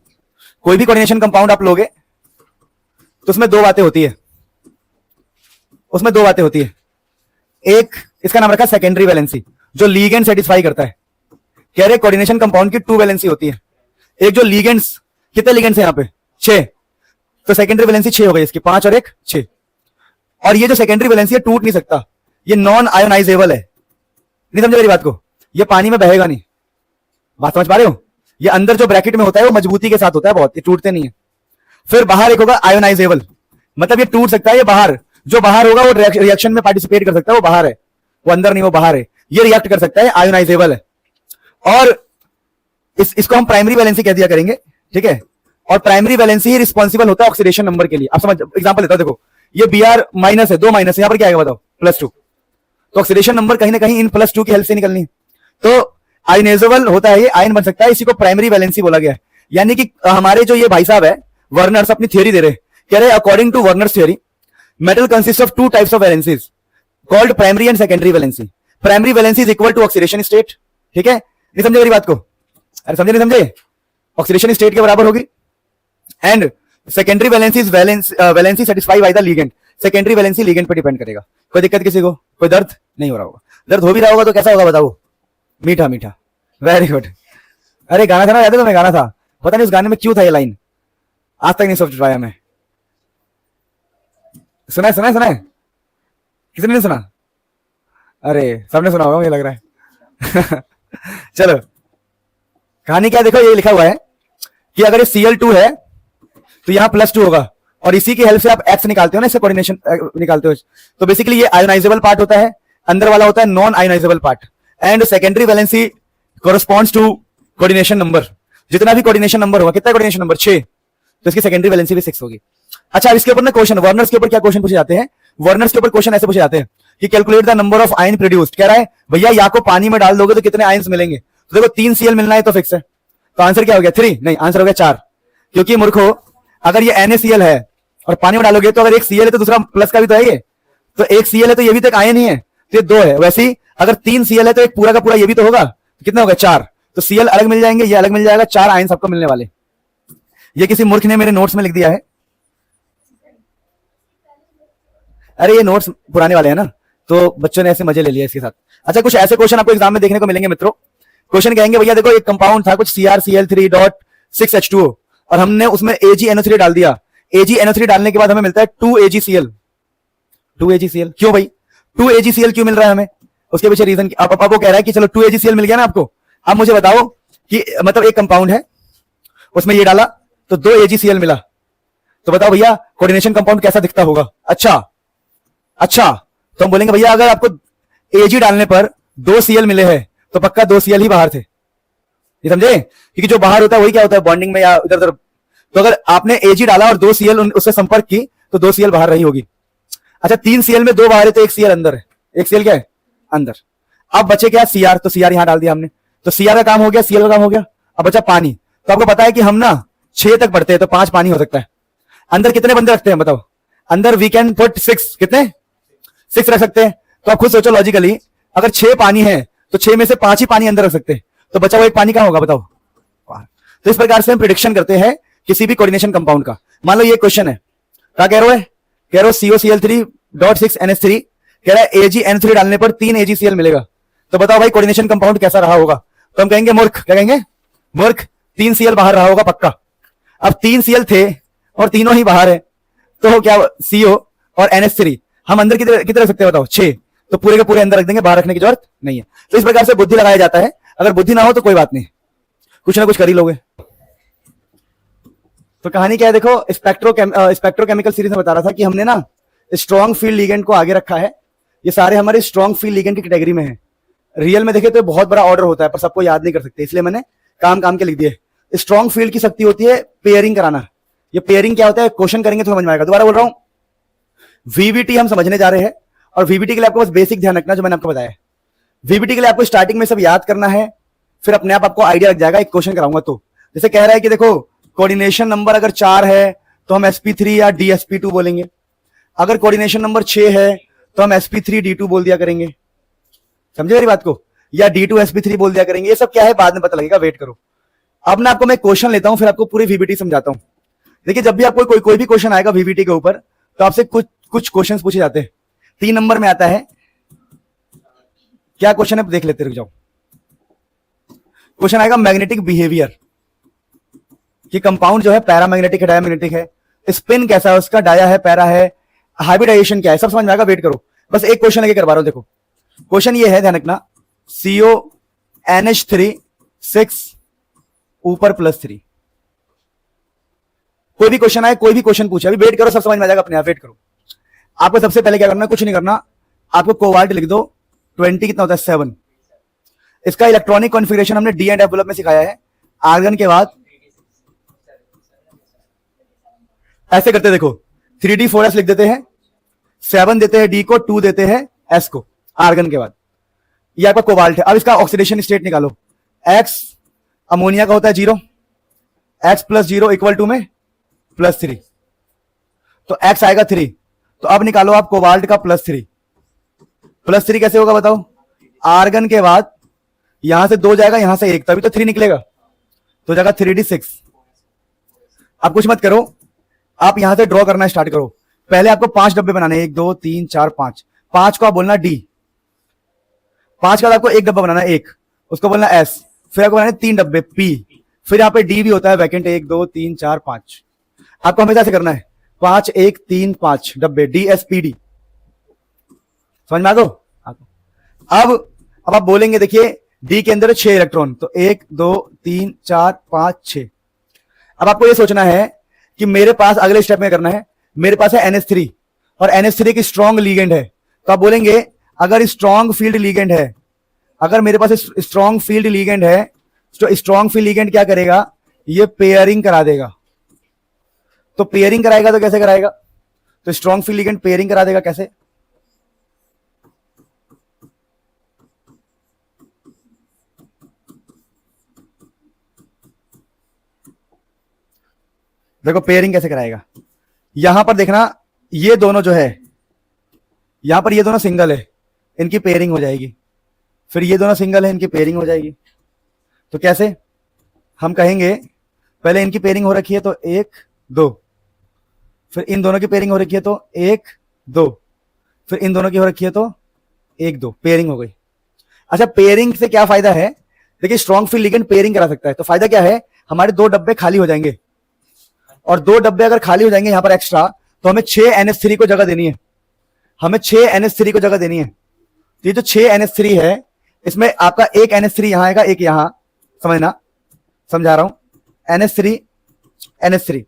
कोई भी कोऑर्डिनेशन कंपाउंड आप लोगे तो उसमें दो बातें होती है, उसमें दो बातें होती है। एक इसका नाम रखा सेकेंडरी वैलेंसी, जो लीगेंड सेटिस्फाई करता है। कह रहे कोऑर्डिनेशन कंपाउंड की 2 वैलेंसी होती है। एक जो लिगेंड्स, कितने लिगेंड्स है यहाँ पे 6, तो सेकेंडरी वैलेंसी 6 हो गई इसकी, 5 और 1 6। और ये जो सेकेंडरी वैलेंसी है टूट नहीं सकता, ये नॉन आयोनाइजेबल है। नहीं समझे मेरी बात को, ये पानी में बहेगा नहीं। बात समझ पा रहे हो? ये अंदर जो ब्रैकेट में होता है वो मजबूती के साथ होता है बहुत, ये टूटते नहीं है। फिर बाहर एक होगा आयोनाइजेबल, मतलब ये टूट सकता है, ये बाहर, जो बाहर होगा वो रिएक्शन में पार्टिसिपेट कर सकता है, वो बाहर है, वो अंदर नहीं, वो बाहर है, ये रिएक्ट कर सकता है, आयोनाइजेबल है। और इसको हम प्राइमरी वैलेंसी कह दिया करेंगे, ठीक है। और प्राइमरी वैलेंसी ही रिस्पॉन्सिबल होता है ऑक्सीडेशन नंबर के लिए। आप समझ, एग्जांपल लेता हूं, देखो ये Br माइनस है, 2 माइनस है, यहां पर क्या आएगा बताओ, +2। तो ऑक्सीडेशन नंबर कहीं ना कहीं इन +2 की हेल्प से निकलनी है। तो आयनाइजेबल होता है, ये आयन बन सकता है, इसी को प्राइमरी वैलेंसी बोला गया है। यानी कि हमारे जो ये भाई साहब है वर्नर्स अपनी थ्योरी दे रहे, कह रहे according to Werner's theory metal consist of 2 types of valencies called primary and secondary valency. Primary valency is equal to oxidation state, ठीक है। नहीं समझे मेरी बात को? अरे समझे नहीं समझे? ऑक्सीडेशन स्टेट के बराबर होगी। And secondary valency is valency satisfy by the ligand. Secondary valency ligand पर डिपेंड करेगा। कोई दिक्कत किसी को? कोई दर्द नहीं हो रहा होगा? दर्द हो भी रहा होगा तो कैसा होगा बताओ? मीठा मीठा। Very good. अरे गाना था ना, याद है तुम्हें? गाना था, पता नहीं उस गाने में क्यों था ये लाइन, आज तक नहीं समझ पाया मैं। सुना है, सुना है, सुना है? किसी ने नहीं सुना? अरे सबने सुना होगा मुझे लग रहा है। चलो कहानी क्या है, देखो ये लिखा हुआ है कि अगर ये Cl2 है तो यहां +2 होगा, और इसी की हेल्प से आप X निकालते हो ना, इससे कोऑर्डिनेशन निकालते हो। तो बेसिकली ये आयोनाइजेबल पार्ट होता है, अंदर वाला होता है non ionisable part. And secondary valency corresponds to coordination number. जितना भी कोऑर्डिनेशन नंबर होगा, कितना कोऑर्डिनेशन नंबर 6, तो इसकी सेकेंडरी वैलेंसी भी 6 होगी। अच्छा, इसके ऊपर ना क्वेश्चन, वर्नर्स के ऊपर क्या क्वेश्चन पूछे जाते हैं? वर्नर्स के ऊपर क्वेश्चन ऐसे पूछे जाते हैं कि calculate the number of ion produced. कह रहा है भैया या को पानी में डाल दोगे तो कितने आयन्स मिलेंगे? तो देखो 3 Cl मिलना है तो फिक्स है, तो आंसर क्या हो गया? 3 नहीं, आंसर हो गया 4। क्योंकि मूर्खो अगर ये NaCl है और पानी में डालोगे तो अगर एक Cl है तो दूसरा प्लस का भी तो है ये, तो एक Cl है तो ये भी तो एक आयन ही है, तो ये 2 है। वैसे ही अगर 3 Cl है तो एक पूरा का पूरा ये भी तो होगा, तो कितना होगा? 4। तो Cl अलग मिल जाएंगे, ये अलग मिल जाएगा, 4 आयन सबको मिलने वाले। ये किसी मूर्ख ने मेरे नोट्स में लिख दिया है। अरे ये नोट्स पुराने वाले हैं ना, तो बच्चों ने ऐसे मजे ले लिए इसके साथ। अच्छा, कुछ ऐसे क्वेश्चन आपको एग्जाम में देखने को मिलेंगे मित्रों। क्वेश्चन कहेंगे भैया देखो एक कंपाउंड था कुछ CrCl3.6H2O और हमने उसमें AgNO3 डाल दिया। AgNO3 डालने के बाद हमें मिलता है 2AgCl। 2AgCl क्यों भाई? 2AgCl क्यों मिल रहा है हमें? उसके पीछे रीजन अब वो कह रहा है कि चलो 2AgCl मिल गया ना आपको, अब मुझे बताओ कि मतलब एक कंपाउंड है उसमें ये डाला तो 2AgCl मिला, तो बताओ भैया कोऑर्डिनेशन कंपाउंड कैसा दिखता होगा? अच्छा, तो हम बोलेंगे भैया अगर आपको Ag डालने पर 2 Cl मिले हैं तो पक्का 2 Cl ही बाहर थे। ये समझे? क्योंकि जो बाहर होता है वही क्या होता है, बॉन्डिंग में या इधर उधर। तो अगर आपने Ag डाला और 2 Cl उससे संपर्क की तो 2 Cl बाहर रही होगी। अच्छा, 3 Cl में 2 बाहर है तो 1 Cl अंदर है, 1 Cl क्या है? अंदर। अब बचे क्या? Cr, तो Cr यहां डाल दिया हमने, तो Cr का काम हो गया, Cl का काम हो गया। अब बचा पानी। तो आपको पता है कि हम ना 6 तक बढ़ते हैं तो 5 पानी हो सकता है। अंदर कितने बंदे रखते हैं बताओ? अंदर वी कैन पुट 6, कितने? 6 रख सकते हैं। तो आप खुद सोचो लॉजिकली, अगर 6 पानी है तो 6 में से 5 ही पानी अंदर रख सकते हैं, तो बचा हुआ 1 पानी कहां होगा बताओ? तो इस प्रकार से हम प्रिडिक्शन करते हैं किसी भी कोऑर्डिनेशन कंपाउंड का। मान लो ये क्वेश्चन है, क्या कह रहे हो? कह रहे हो COCl3.6NH3, कह रहा है AgN3 डालने पर 3 AgCl मिलेगा, तो बताओ भाई कोऑर्डिनेशन कंपाउंड कैसा रहा होगा? तो हम कहेंगे मूर्ख, क्या कहेंगे? मूर्ख, 3 Cl बाहर रहा होगा पक्का। अब 3 Cl थे और तीनों ही बाहर है, तो क्या CO और NH3 हम अंदर कितने रख सकते हैं बताओ? 6, तो पूरे के पूरे अंदर रख देंगे, बाहर रखने की जरूरत नहीं है। तो इस प्रकार से बुद्धि लगाया जाता है। अगर बुद्धि ना हो तो कोई बात नहीं, कुछ ना कुछ कर ही लोगे। तो कहानी क्या है देखो, स्पेक्ट्रोकेमिकल सीरीज में बता रहा था कि हमने ना स्ट्रॉन्ग फील्ड लिगेंड को आगे रखा है। ये सारे हमारे स्ट्रॉन्ग फील्ड लिगेंड की कैटेगरी में है। रियल में देखे तो बहुत बड़ा ऑर्डर होता है, पर सबको याद नहीं कर सकते, इसलिए मैंने काम के लिख दिए। स्ट्रॉन्ग फील्ड की शक्ति होती है पेयरिंग कराना। ये पेयरिंग क्या होता है क्वेश्चन करेंगे तो समझ में आएगा। दोबारा बोल रहा हूं, VBT हम समझने जा रहे हैं, और VBT के लिए आपको बस बेसिक ध्यान रखना जो मैंने आपको बताया। VBT के लिए आपको स्टार्टिंग में सब याद करना है, फिर अपने आप आपको आइडिया लग जाएगा। एक क्वेश्चन कराऊंगा तो जैसे कह रहा है कि देखो कोऑर्डिनेशन नंबर अगर 4 है तो हम sp3 या dsp2 बोलेंगे, अगर कोऑर्डिनेशन नंबर 6 है तो हम sp3d2 बोल दिया करेंगे, समझे मेरी बात को, या d2sp3 बोल दिया करेंगे। ये सब क्या है बाद में पता लगेगा, वेट करो। अब ना आपको मैं क्वेश्चन लेता हूं, फिर आपको पूरी VBT समझाता हूं। देखिए जब भी आपको कोई भी क्वेश्चन आएगा VBT के ऊपर, तो आपसे कुछ क्वेश्चंस पूछे जाते हैं। 3 नंबर में आता है, क्या क्वेश्चन है देख लेते, रुक जाओ। क्वेश्चन आएगा मैग्नेटिक बिहेवियर, कि कंपाउंड जो है पैरामैग्नेटिक है, डायमैग्नेटिक है, स्पिन कैसा है उसका, डाया है, पैरा है, हाइब्रिडाइजेशन क्या है, सब समझ में आएगा। वेट करो, बस एक क्वेश्चन लेके करवा रहा हूं। देखो क्वेश्चन ये है, ध्यान रखना, CONH3 6 ऊपर +3। कोई भी क्वेश्चन आए, कोई भी क्वेश्चन पूछे, अभी वेट करो, सब समझ में आ जाएगा अपने आप। वेट करो, आपको सबसे पहले क्या करना है, कुछ नहीं करना, आपको कोबाल्ट लिख दो। 20 कितना होता है 7। इसका इलेक्ट्रॉनिक कॉन्फ़िगरेशन हमने डी एंड डेवलप में सिखाया है। आर्गन के बाद ऐसे करते, देखो 3D4S लिख देते हैं, 7 देते हैं डी को, 2 देते हैं एस को, आर्गन के बाद। ये आपका कोबाल्ट है। अब इसका ऑक्सीडेशन स्टेट निकालो। एक्स अमोनिया का होता है 0, x + 0 इक्वल टू में +3, तो x आएगा 3। तो अब निकालो आप कोबाल्ट का +3। +3 कैसे होगा बताओ? आर्गन के बाद यहां से 2 जाएगा, यहां से 1, तभी तो 3 निकलेगा, तो जाएगा 3D6। अब कुछ मत करो, आप यहां से ड्रॉ करना स्टार्ट करो। पहले आपको 5 डब्बे बनाने, 1 2 3 4 5। 5 को आप बोलना डी, 5 का आपको 1 डब्बा बनाना, 1 उसको बोलना एस, फिर आपको बनाने 3 डब्बे पी, फिर यहाँ पे डी भी होता है वैकेंट, 1 2 3 4 5। आपको हमेशा से करना है 5 1 3 5 डब्बे, DSPD। समझ में आ गो? अब आप बोलेंगे, देखिए डी के अंदर 6 इलेक्ट्रॉन, तो 1 2 3 4 5 6। अब आपको ये सोचना है कि मेरे पास अगले स्टेप में करना है, मेरे पास है NH3 और NH3 की स्ट्रॉन्ग लीगेंड है, तो आप बोलेंगे अगर स्ट्रॉन्ग फील्ड लीगेंड है, अगर मेरे पास स्ट्रॉन्ग फील्ड लीगेंड है, तो स्ट्रॉन्ग फील्ड लीगेंड क्या करेगा, ये पेयरिंग करा देगा। तो पेयरिंग कराएगा तो कैसे कराएगा? तो स्ट्रॉन्ग फील्ड लीगेंड पेयरिंग करा देगा, कैसे? देखो पेयरिंग कैसे कराएगा, यहां पर देखना, ये दोनों जो है, यहां पर ये दोनों सिंगल है, इनकी पेयरिंग हो जाएगी। फिर ये दोनों सिंगल है, इनकी पेयरिंग हो जाएगी। तो कैसे? हम कहेंगे पहले इनकी पेयरिंग हो रखी है तो 1 2, फिर इन दोनों की पेयरिंग हो रखी है तो 1 2, फिर इन दोनों की हो रखी है तो 1 2, पेयरिंग हो गई। अच्छा, पेयरिंग से क्या फायदा है? देखिए स्ट्रॉन्ग फील्ड लिगेंड पेयरिंग करा सकता है, तो फायदा क्या है, हमारे 2 डब्बे खाली हो जाएंगे, और 2 डब्बे अगर खाली हो जाएंगे यहां पर एक्स्ट्रा, तो हमें 6 NH3 को जगह देनी है, हमें 6 NH3 को जगह देनी है। तो ये जो 6 NH3 है, इसमें आपका एक NH3 यहां आएगा, एक यहां, समझना, समझा रहा हूं, NH3 NH3,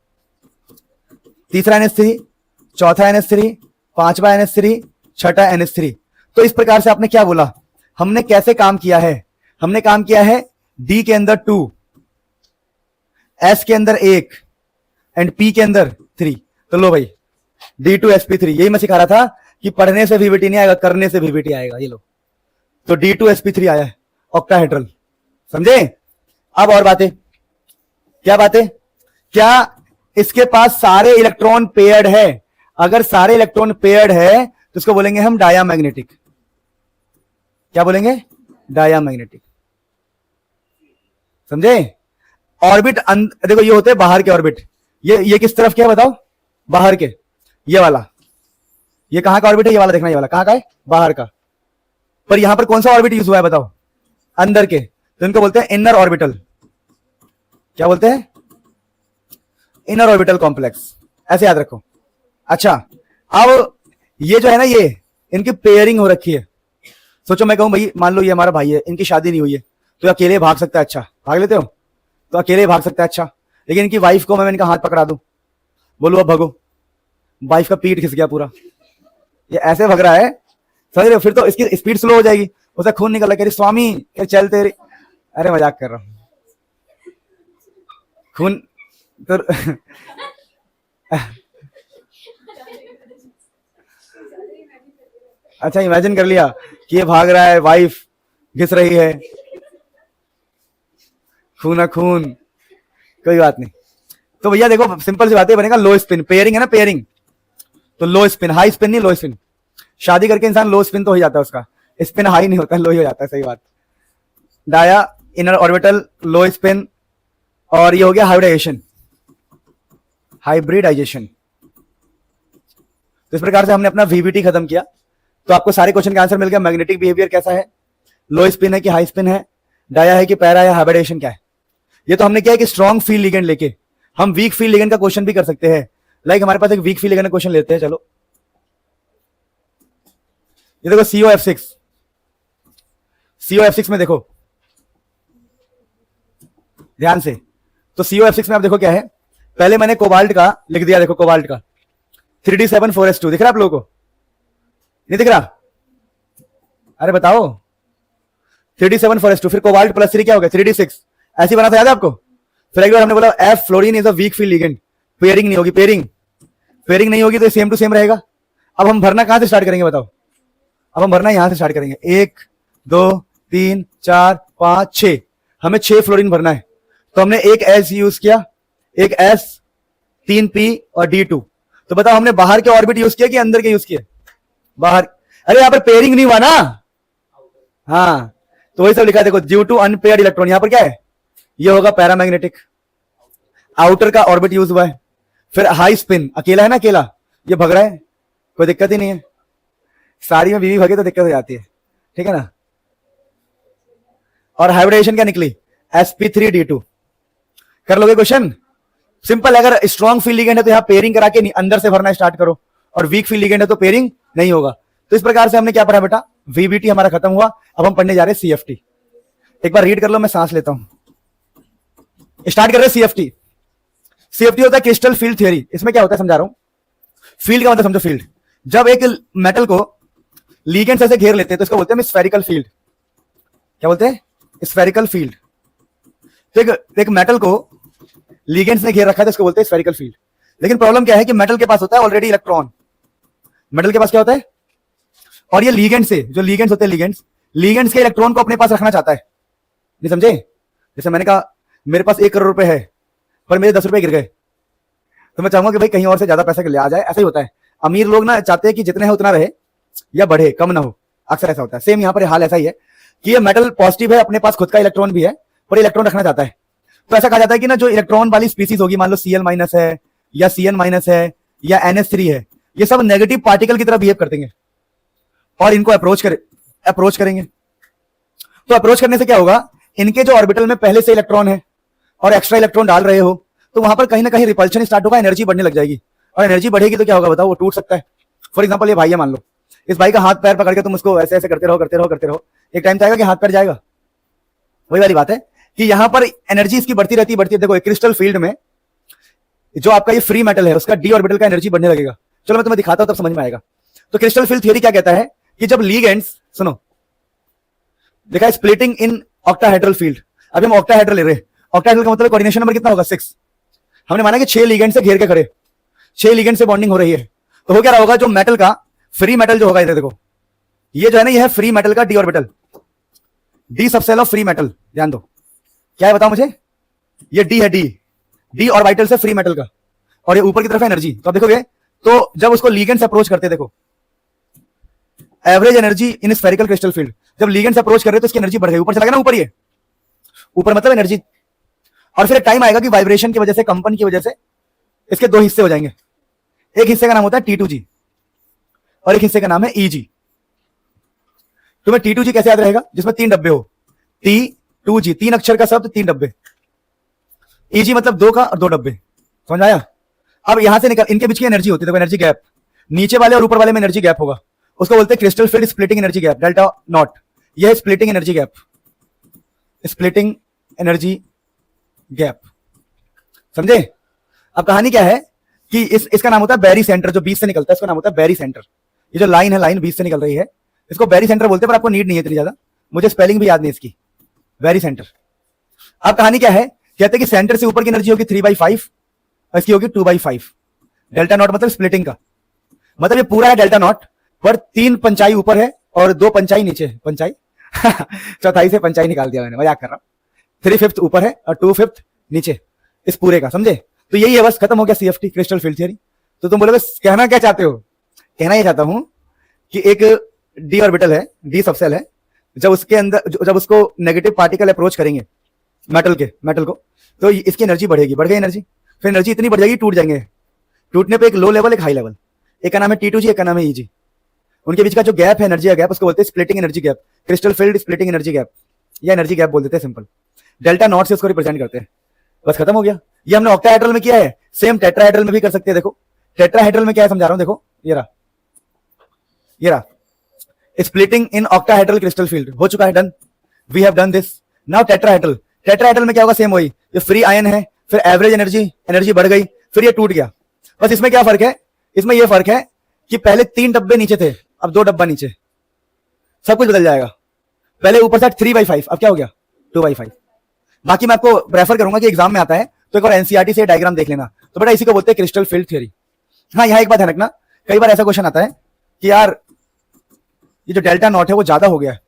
तीसरा NH3, चौथा NH3, पांचवा NH3, छठा NH3। तो इस प्रकार से आपने क्या बोला, हमने कैसे काम किया है? हमने काम किया है D के अंदर 2, S के अंदर 1 एंड P के अंदर 3। तो लो भाई D2sp3, यही मैं सिखा रहा था कि पढ़ने से VBT नहीं आएगा, करने से VBT आएगा। ये लो, तो D2sp3 आया है, ऑक्टाहेड्रल। समझे? अब और बातें, क्या बातें? क्या इसके पास सारे इलेक्ट्रॉन पेयर्ड है? अगर सारे इलेक्ट्रॉन पेयर्ड है तो इसको बोलेंगे हम डायामैग्नेटिक। क्या बोलेंगे? डायामैग्नेटिक। समझे? ऑर्बिट देखो ये होते हैं बाहर के ऑर्बिट, ये किस तरफ के है बताओ? बाहर के। ये वाला, ये कहां का ऑर्बिट है? ये वाला देखना, ये वाला कहां का है? बाहर का। पर यहां पर कौन सा ऑर्बिट यूज हुआ है बताओ? अंदर के, तो इनको बोलते हैं इनर ऑर्बिटल। क्या बोलते हैं? इनर ऑर्बिटल कॉम्प्लेक्स, ऐसे याद रखो। अच्छा, अब ये जो है ना, ये इनकी पेयरिंग हो रखी है। सोचो मैं कहूं भाई, मान लो ये हमारा भाई है, इनकी शादी नहीं हुई है, तो अकेले भाग सकता है। अच्छा, भाग लेते हो? तो अकेले भाग सकता है। अच्छा, लेकिन इनकी वाइफ को मैं इनका हाथ पकड़ा दूं, बोलो अब भगो, वाइफ का पीठ खिस गया पूरा, ये ऐसे भग रहा है, समझ रहे हो? फिर तो इसकी स्पीड स्लो हो जाएगी, उसे खून निकल रहा है, कह रही स्वामी कह चल तेरी, अरे मजाक कर रहा हूं, खून तो अच्छा, इमेजिन कर लिया कि ये भाग रहा है, वाइफ घिस रही है, खून खून, कोई बात नहीं। तो भैया देखो सिंपल सी बात है, बनेगा लो स्पिन, पेयरिंग है ना, पेयरिंग, तो लो स्पिन, हाई स्पिन नहीं, लो स्पिन। शादी करके इंसान लो स्पिन तो हो जाता है, उसका स्पिन हाई नहीं होता है, लो ही हो जाता है। सही बात। डाया, इनर ऑर्बिटल, लो स्पिन, और ये हो गया हाइब्रिडाइजेशन, हाइब्रिडाइजेशन। तो इस प्रकार से हमने अपना VBT खत्म किया। तो आपको सारे क्वेश्चन का आंसर मिल गया। मैग्नेटिक बिहेवियर कैसा है, लो स्पिन है कि हाई स्पिन है, डाया है कि पैरा है, हाइब्रिडेशन क्या है? ये तो हमने क्या है कि स्ट्रॉन्ग फील्ड लिगेंड लेके हम वीक फील्ड लिगेंड का क्वेश्चन भी कर सकते हैं। लाइक हमारे पास एक वीक फील्ड लिगेंड का क्वेश्चन लेते हैं, चलो ये देखो COF6, COF6 में देखो ध्यान से, तो COF6 में आप देखो क्या है, पहले मैंने कोबाल्ट का लिख दिया, देखो कोबाल्ट का 3D7 4s2 दिख रहा है आप लोगों को? नहीं दिख रहा? अरे बताओ, 3D7 4s2, फिर कोबाल्ट प्लस 3 क्या हो गया 3D6, ऐसे ही बना था, याद है आपको? फिर एक बार हमने बोला F fluorine is a weak field ligand, pairing नहीं होगी, पेयरिंग नहीं होगी तो सेम टू सेम रहेगा। अब हम भरना कहां से स्टार्ट करेंगे बताओ? अब हम भरना यहां से स्टार्ट करेंगे, 1 2 3 4 5 6, हमें 6 फ्लोरीन भरना है। तो हमने एक S यूज किया, एक S, 3P और D2। तो बताओ हमने बाहर के ऑर्बिट यूज किया कि अंदर के यूज किए? बाहर। अरे यहां पर पेयरिंग नहीं हुआ ना, हाँ, तो वही सब लिखा है देखो, ड्यू टू अनपेयर्ड इलेक्ट्रॉन, यहां पर क्या है, ये होगा पैरामैग्नेटिक, आउटर का ऑर्बिट यूज हुआ है। फिर हाई स्पिन, अकेला है ना, अकेला ये भग रहा है, कोई दिक्कत ही नहीं है। साड़ी में बीवी भगे तो दिक्कत हो जाती है, ठीक है ना। और हाइब्रिडेशन क्या निकली, sp3d2। कर लोगे क्वेश्चन? सिंपल, अगर स्ट्रॉन्ग फील्ड लिगेंड है तो यहां पेयरिंग करा के अंदर से भरना स्टार्ट करो, और वीक फील्ड लिगेंड है तो पेयरिंग नहीं होगा। तो इस प्रकार से हमने क्या पढ़ा बेटा, VBT हमारा खत्म हुआ। अब हम पढ़ने जा रहे हैं CFT। एक बार रीड कर लो, मैं सांस लेता हूं। स्टार्ट कर रहे हैं CFT। CFT होता है क्रिस्टल फील्ड थ्योरी। इसमें क्या होता है समझा रहा हूं। फील्ड का मतलब समझो, फील्ड जब एक मेटल को लिगेंड से घेर लेते हैं तो इसको बोलते हैं स्फेरिकल फील्ड। क्या बोलते हैं? Spherical field. तो एक मेटल को लिगेंड ने घेर रखा है तो इसको बोलते हैं स्फेरिकल फील्ड। लेकिन प्रॉब्लम क्या है कि मेटल के पास होता है ऑलरेडी इलेक्ट्रॉन। मेटल के पास क्या होता है, और ये लिगेंड से, जो लिगेंड्स होते हैं, लिगेंड्स के इलेक्ट्रॉन को अपने पास रखना चाहता है। नहीं समझे? जैसे मैंने कहा मेरे पास 1 करोड़ रुपए है पर मेरे 10 रुपए गिर गए, तो मैं चाहूंगा कि भाई कहीं और से ज्यादा पैसा ले आ जाए। ऐसा ही होता है, अमीर लोग ना चाहते हैं कि जितने है उतना रहे या बढ़े, कम ना हो। अक्सर ऐसा होता है। सेम यहाँ पर हाल ऐसा ही है कि ये मेटल पॉजिटिव है, अपने पास खुद का इलेक्ट्रॉन भी है, पर इलेक्ट्रॉन रखना चाहता है। तो ऐसा कहा जाता है कि ना जो इलेक्ट्रॉन वाली स्पीसीज होगी, मान लो Cl- है या Cn- है या NH3 है, ये सब नेगेटिव पार्टिकल की तरह बिहेव करते हैं और इनको अप्रोच करेंगे। तो अप्रोच करने से क्या होगा, इनके जो ऑर्बिटल में पहले से इलेक्ट्रॉन है और एक्स्ट्रा इलेक्ट्रॉन डाल रहे हो, तो वहां पर कहीं ना कहीं रिपल्शन स्टार्ट होगा, एनर्जी बढ़ने लग जाएगी। और एनर्जी बढ़ेगी तो क्या होगा बताओ, वो टूट सकता है। फॉर एग्जाम्पल ये भाई है, मान लो इस भाई का हाथ पैर पकड़ के तुम उसको ऐसे ऐसे करते रहो, एक टाइम आएगा कि हाथ पैर जाएगा। वही वाली बात है कि यहां पर एनर्जी इसकी बढ़ती रहती है। देखो क्रिस्टल फील्ड में जो आपका ये फ्री मेटल है उसका डी ऑर्बिटल का एनर्जी बढ़ने लगेगा। चलो मैं तुम्हें दिखाता हूं तब समझ में आएगा। तो क्रिस्टल फील्ड थ्योरी क्या कहता है कि जब लिगेंड्स, सुनो, देखा स्प्लिटिंग इन ऑक्टाहेड्रल फील्ड। अभी हम ऑक्टाहेड्रल ले रहे हैं। ऑक्टाहेड्रल का मतलब कोऑर्डिनेशन नंबर कितना होगा, 6। हमने माना कि 6 लिगेंड से घेर के खड़े, 6 लिगेंड से बॉन्डिंग हो रही है। तो हो क्या रहा होगा, जो मेटल का फ्री मेटल जो होगा, इधर देखो ये जो है ना, ये है फ्री मेटल का D orbital, D subshell of free metal. ध्यान दो क्या है बताओ मुझे, ये डी है, डी ऑर्बिटल से फ्री मेटल का, और ये ऊपर की तरफ है एनर्जी। तो आप देखोगे तो जब उसको लिगेंड से अप्रोच करते, देखो average energy in spherical crystal field, जब लिगेंड से अप्रोच कर रहे तो इसकी एनर्जी बढ़ गई, ऊपर चला गया ना, ऊपर ये ऊपर मतलब एनर्जी। और फिर एक टाइम आएगा कि वाइब्रेशन की वजह से, कंपन की वजह से इसके 2 हिस्से हो जाएंगे। एक हिस्से का नाम होता है T2G और एक हिस्से का नाम है EG। तुम्हें T2G कैसे याद रहेगा, जिसमें 3 डब्बे हो, T2G 3 अक्षर का शब्द, 3 डब्बे। EG मतलब 2 का और 2 डब्बे। समझ आया? अब यहां से निकल, इनके बीच की एनर्जी होती है, देखो एनर्जी गैप, नीचे वाले और ऊपर वाले में एनर्जी गैप होगा, उसको बोलते हैं crystal field splitting energy gap, delta not. यह है splitting energy gap, splitting energy gap. समझे? अब कहानी क्या है कि इसका नाम होता है बैरी सेंटर, जो बीच से निकलता है इसका नाम होता है बैरी सेंटर। ये जो लाइन है, लाइन बीच से निकल रही है, इसको बैरी सेंटर बोलते हैं, पर आपको नीड नहीं है इतनी ज्यादा, मुझे स्पेलिंग भी याद नहीं इसकी, बैरी सेंटर। अब कहानी क्या है, कहते हैं कि सेंटर से ऊपर की एनर्जी होगी 3/5 और इसकी होगी 2/5। डेल्टा नॉट मतलब स्प्लिटिंग का मतलब, ये पूरा है डेल्टा नॉट, पर 3 पंचाई ऊपर है और 2 पंचाई नीचे। पंचाई चौथाई से पंचाई निकाल दिया मैंने, मजाक कर रहा हूं। 3/5 ऊपर है और 2/5 नीचे इस पूरे का, समझे? तो यही है, बस खत्म हो गया CFT क्रिस्टल फील्ड थ्योरी। तो तुम बोलोगे कहना क्या चाहते हो? कहना ये चाहता हूं कि एक डी ऑर्बिटल है, डी सबसेल है, जब उसके अंदर, जब उसको नेगेटिव पार्टिकल अप्रोच करेंगे मेटल को, तो इसकी एनर्जी बढ़ेगी, बढ़ गई एनर्जी, फिर एनर्जी इतनी बढ़ जाएगी, टूट जाएंगे। टूटने पे एक लो लेवल, एक हाई लेवल, एक का नाम है T2G, एक का नाम है EG। उनके बीच का जो गैप है, एनर्जी का गैप, उसको बोलते हैं splitting energy gap, crystal field splitting energy gap. या एनर्जी गैप बोल देते हैं सिंपल। डेल्टा नॉट से उसको रिप्रेजेंट करते हैं, बस खत्म हो गया। ये हमने ऑक्टाहेड्रल में किया है, सेम टेट्राहेड्रल में भी कर सकते हैं। देखो टेट्राहेड्रल में क्या है समझा रहा हूं, देखो ये रहा splitting in octahedral crystal field हो चुका है, done, we have done this. Now tetrahedral, tetrahedral में क्या होगा, सेम वही, ये फ्री आयन है, फिर एवरेज एनर्जी बढ़ गई, फिर ये टूट गया। बस इसमें क्या फर्क है, इसमें ये फर्क है कि पहले 3 डब्बे नीचे थे, अब 2 डब्बा नीचे, सब कुछ बदल जाएगा। पहले ऊपर से 3/5, अब क्या हो गया 2/5। बाकी मैं आपको प्रेफर करूंगा कि एग्जाम में आता है तो एक बार एनसीईआरटी से डायग्राम देख लेना। तो बेटा इसी को बोलते हैं क्रिस्टल फील्ड थ्योरी। हाँ, यहाँ एक बात ध्यान रखना, कई बार ऐसा क्वेश्चन आता है कि यार ये जो डेल्टा नॉट है वो ज्यादा हो गया है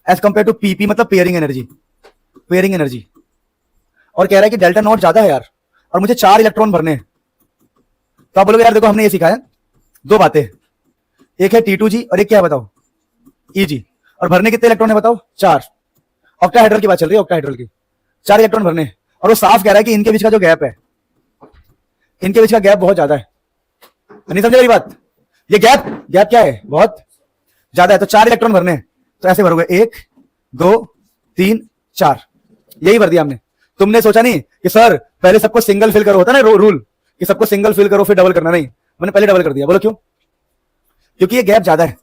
एज कंपेयर टू पीपी, मतलब पेयरिंग एनर्जी, और कह रहा है कि डेल्टा नॉट ज्यादा है यार और मुझे 4 इलेक्ट्रॉन भरने हैं। तो आप बोलोगे यार देखो हमने ये सीखा है 2 बातें, एक है T2G और एक क्या है बताओ EG, और भरने कितने इलेक्ट्रॉन है बताओ 4। ऑक्टाहेड्रल की बात चल रही है, ऑक्टाहेड्रल की 4 इलेक्ट्रॉन भरने हैं, और वो साफ कह रहा है कि इनके बीच का जो गैप है, इनके बीच का गैप बहुत ज्यादा है। नहीं समझे मेरी बात, ये गैप क्या है, बहुत ज्यादा है। तो 4 इलेक्ट्रॉन भरने हैं, तो ऐसे भरोगे 1 2 3 4, यही भर दिया हमने। तुमने सोचा नहीं कि सर पहले सबको सिंगल फिल करो, होता ना रूल कि सबको सिंगल फिल करो फिर डबल करना, नहीं, मैंने पहले डबल कर दिया। बोलो क्यों, क्योंकि ये गैप ज्यादा है।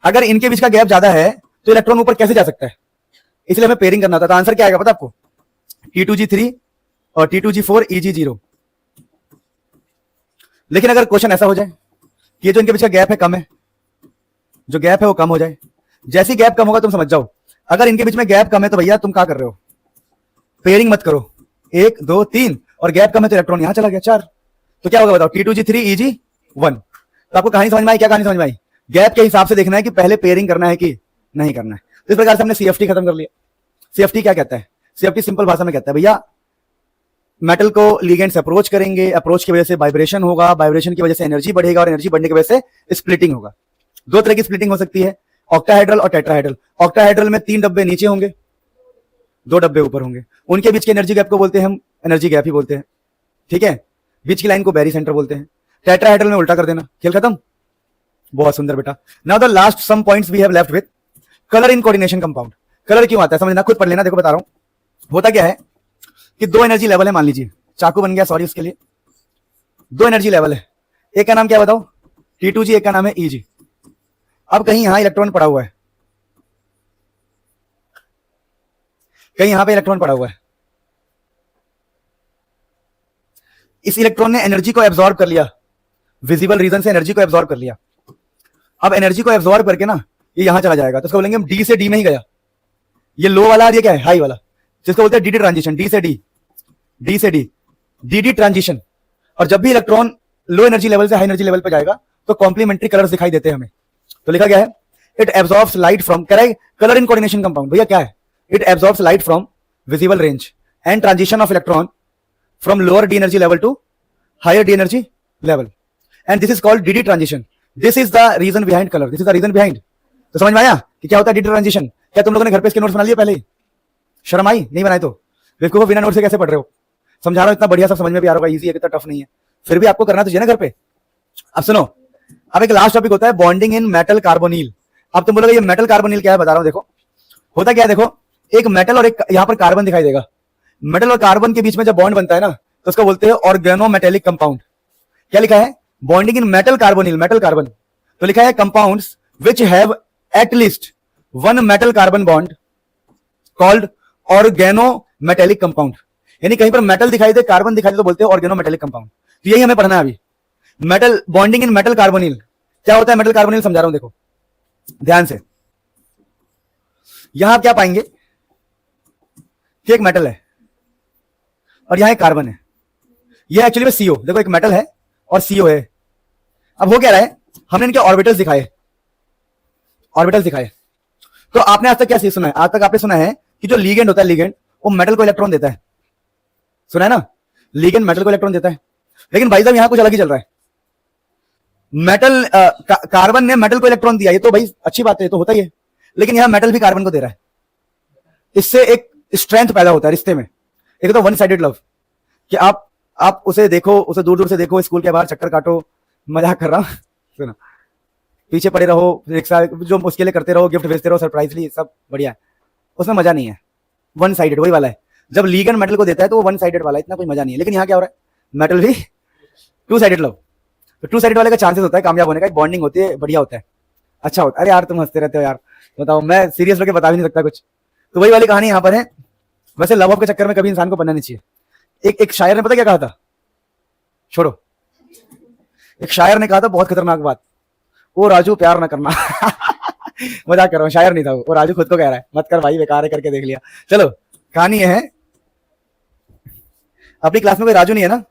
अगर इनके बीच का गैप ज्यादा है तो इलेक्ट्रॉन ऊपर कैसे जा सकता है, इसलिए हमें पेयरिंग करना था। तो आंसर क्या आएगा पता आपको, T2G3 और T2G4 EG0। लेकिन अगर क्वेश्चन ऐसा हो जाए कि ये जो इनके बीच का गैप है कम है, जो गैप है वो कम हो जाए, जैसी गैप कम होगा तुम समझ जाओ, अगर इनके बीच में गैप कम है तो भैया तुम क्या कर रहे हो, पेयरिंग मत करो, 1 2 3, और गैप कम है तो इलेक्ट्रॉन यहां चला गया 4, तो क्या होगा बताओ T2G3 EG1। तो आपको कहानी समझ में आई, क्या कहानी समझ में आई, गैप के हिसाब से देखना है कि पहले पेयरिंग करना है कि नहीं करना है। तो इस प्रकार से हमने CFT खत्म कर लिया। CFT क्या कहता है, CFT सिंपल भाषा में कहता है भैया मेटल को लिगेंड से अप्रोच करेंगे, अप्रोच की वजह से वाइब्रेशन होगा, वाइब्रेशन की वजह से एनर्जी बढ़ेगा और एनर्जी बढ़ने की वजह से स्प्लिटिंग होगा। 2 तरह की स्प्लिटिंग हो सकती है, ऑक्टाहेड्रल और टेट्राहेड्रल। ऑक्टाहेड्रल में 3 डब्बे नीचे होंगे, 2 डब्बे ऊपर होंगे, उनके बीच के एनर्जी गैप को बोलते हैं हम एनर्जी गैप ही बोलते हैं, ठीक है। बीच की लाइन को बैरी सेंटर बोलते हैं। टेट्राहेड्रल में उल्टा कर देना, खेल खत्म। बहुत सुंदर बेटा। Now the last some points we have left with colour in coordination compound. Colour क्यों आता है समझना, खुद पढ़ लेना। देखो बता रहा हूं होता क्या है कि 2 एनर्जी लेवल है, मान लीजिए चाकू बन गया, सॉरी उसके लिए। 2 एनर्जी लेवल है, एक का नाम क्या बताओ T2G, एक का नाम है EG। अब कहीं यहां इलेक्ट्रॉन पड़ा हुआ है, कहीं यहां पे इलेक्ट्रॉन पड़ा हुआ है, इस इलेक्ट्रॉन ने एनर्जी को एब्जॉर्ब कर लिया, विजिबल रीजन से एनर्जी को एब्जॉर्ब कर लिया। अब एनर्जी को एब्जॉर्ब करके ना ये यहां चला जाएगा, तो उसको बोलेंगे हम D से D में ही गया। ये लो वाला और ये क्या है हाई वाला, जिसको बोलते हैं DD ट्रांजिशन, D से D, D से D, DD ट्रांजिशन। और जब भी इलेक्ट्रॉन लो एनर्जी लेवल से हाई एनर्जी लेवल पे जाएगा तो कॉम्प्लीमेंट्री कलर्स दिखाई देते हैं हमें। तो लिखा गया है इट एब्जॉर्ब्स लाइट फ्रॉम, कह रहा है कलर इन कोऑर्डिनेशन कंपाउंड, भैया क्या है, it absorbs light from visible range and transition of electron from lower D energy level to higher D energy level, and this is called DD transition. This is the reason behind colour, this is the reason behind. तो समझ में आया कि क्या होता है DD ट्रांजिशन। क्या तुम लोगों ने घर पे इसके नोट्स बना लिए पहले ही, शर्म आई नहीं बनाए तो देखो बिना नोट से कैसे पढ़ रहे हो, समझा रहा हूं इतना बढ़िया, सब समझ में भी आ रहा होगा, इजी है, कितना टफ नहीं है, फिर भी आपको करना तो चाहिए ना घर पे। अब सुनो, अब एक लास्ट टॉपिक होता है बॉन्डिंग इन मेटल कार्बोनिल। अब तुम बोलोगे ये मेटल कार्बोनिल क्या है, बता रहा हूं। देखो होता क्या है, देखो एक मेटल और एक यहां पर कार्बन दिखाई देगा, मेटल और कार्बन के बीच में जब बॉन्ड बनता है ना तो उसको बोलते हैं ऑर्गेनोमेटेलिक कंपाउंड। क्या लिखा है, bonding in metal carbonyl, metal carbon, तो लिखा है compounds which have at least 1 metal carbon bond called organometallic compound. यानी कहीं पर मेटल दिखाई दे कार्बन दिखाई दे तो बोलते हैं ऑर्गेनोमेटेलिक कंपाउंड। तो यही हमें पढ़ना है अभी, metal bonding in metal carbonyl. क्या होता है मेटल कार्बोनिल, समझा रहा हूं, देखो ध्यान से। यहां आप क्या पाएंगे कि एक मेटल है और यहां एक कार्बन है, यह एक्चुअली में CO, देखो एक मेटल है और CO है। अब हो क्या रहा है, हमने इनके ऑर्बिटल्स दिखाए, ऑर्बिटल्स दिखाए। तो आपने आज तक क्या सुना है, आज तक आपने सुना है कि जो लीगेंड होता है, लीगेंड वो मेटल को इलेक्ट्रॉन देता है, सुना है ना, लीगेंड मेटल को इलेक्ट्रॉन देता है। लेकिन भाई साहब यहां कुछ अलग ही चल रहा है, मेटल कार्बन ने मेटल को इलेक्ट्रॉन दिया, ये तो भाई अच्छी बात है, ये तो होता ही है, लेकिन यहां मेटल भी कार्बन को दे रहा है। इससे एक स्ट्रेंथ पैदा होता है रिश्ते में। एक तो वन साइडेड लव, कि आप उसे देखो, उसे दूर दूर से देखो, स्कूल के बाहर चक्कर काटो, मजाक कर रहा हूं, सुनो, पीछे पड़े रहो, रिक्शा जो उसके लिए करते रहो, गिफ्ट भेजते रहो सरप्राइजली, सब बढ़िया। उसमें मजा नहीं है, वन साइडेड वही वाला है। जब लीगेंड मेटल को देता है तो वो वन साइडेड वाला है, इतना कोई मजा नहीं है। लेकिन यहाँ क्या हो रहा है, मेटल भी टू साइडेड लव, तो टू साइडेड वाले का चांसेस होता है कामयाब होने का, एक बॉन्डिंग होती है, बढ़िया होता है, अच्छा होता है। अरे यार तुम हंसते रहते हो यार, बताओ मैं सीरियस होकर बता भी नहीं सकता कुछ। तो वही वाली कहानी यहाँ पर है। वैसे लव ऑफ के चक्कर में कभी इंसान को बनना नहीं चाहिए। एक शायर ने पता क्या कहा था, छोड़ो, एक शायर ने कहा था बहुत खतरनाक बात, वो राजू प्यार ना करना मजाक कर रहा हूँ, शायर नहीं था वो राजू खुद को कह रहा है, मत कर भाई बेकार है करके देख लिया। चलो कहानी ये है, अपनी क्लास में कोई राजू नहीं है ना?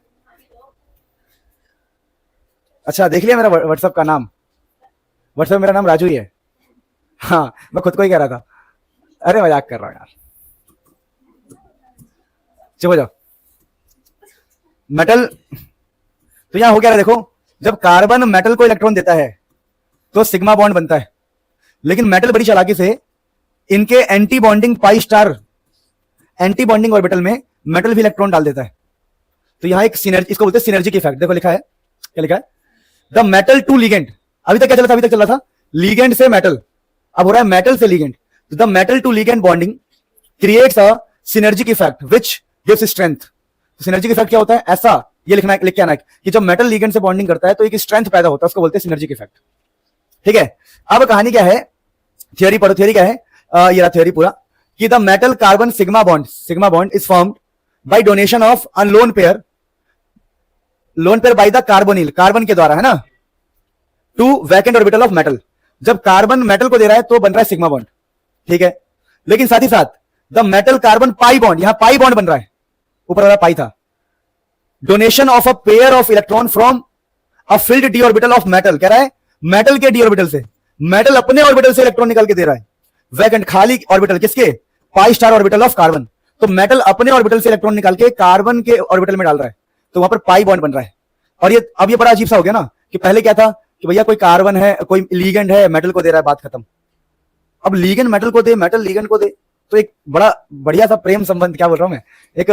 अच्छा देख लिया मेरा व्हाट्सएप का नाम, व्हाट्सएप में मेरा नाम राजू ही है। हाँ मैं खुद को ही कह रहा था, अरे मजाक कर रहा हूँ यार, चुप हो जाओ। मेटल, तो यहां हो क्या रहा है देखो, जब कार्बन मेटल को इलेक्ट्रॉन देता है तो सिग्मा बॉन्ड बनता है, लेकिन मेटल बड़ी चालाकी से इनके anti bonding pi star anti bonding orbital में मेटल भी इलेक्ट्रॉन डाल देता है। तो यहां एक सिनर्जी, इसको बोलते हैं सिनर्जिक इफेक्ट। देखो लिखा है, क्या लिखा है, द मेटल टू लीगेंड। अभी तक क्या चला था, अभी तक चला था लीगेंड से मेटल, अब हो रहा है मेटल से लीगेंड। तो the metal to ligand bonding creates a synergic effect which gives strength. Synergic effect क्या होता है, ऐसा ये लिखना है, लिख के आना है कि जब मेटल लीगेंड से बॉन्डिंग करता है तो एक स्ट्रेंथ पैदा होता है, उसको बोलते हैं सिनर्जिक इफेक्ट। ठीक है, अब कहानी क्या है, थियरी पढ़ो। थियरी क्या है, ये रहा थियरी पूरा, कि the metal carbon sigma bond is formed by donation of a lone pair by the carbonyl, carbon के द्वारा है ना, to vacant orbital of metal. जब कार्बन मेटल को दे रहा है तो बन रहा है सिग्मा बॉन्ड, ठीक है। लेकिन साथ ही साथ the metal carbon pi bond, यहां पाई बॉन्ड बन रहा है, ऊपर वाला पाई था, donation of a pair of electron from a field D orbital of metal, कह रहा है मेटल के डी ऑर्बिटल से, मेटल अपने ऑर्बिटल से इलेक्ट्रॉन निकाल के दे रहा है, वैकेंट खाली ऑर्बिटल किसके, pi star orbital of carbon. तो मेटल अपने ऑर्बिटल से इलेक्ट्रॉन निकाल के कार्बन के ऑर्बिटल में डाल रहा है, तो वहां पर पाई बॉन्ड बन रहा है। और ये अब ये बड़ा अजीब सा हो गया ना, कि पहले क्या था कि भैया कोई कार्बन है, कोई लीगेंड है, मेटल को दे रहा है, बात खत्म। अब लीगेंड मेटल को दे, मेटल लीगेंड को दे, तो एक बड़ा बढ़िया सा प्रेम संबंध, क्या बोल रहा हूं मैं, एक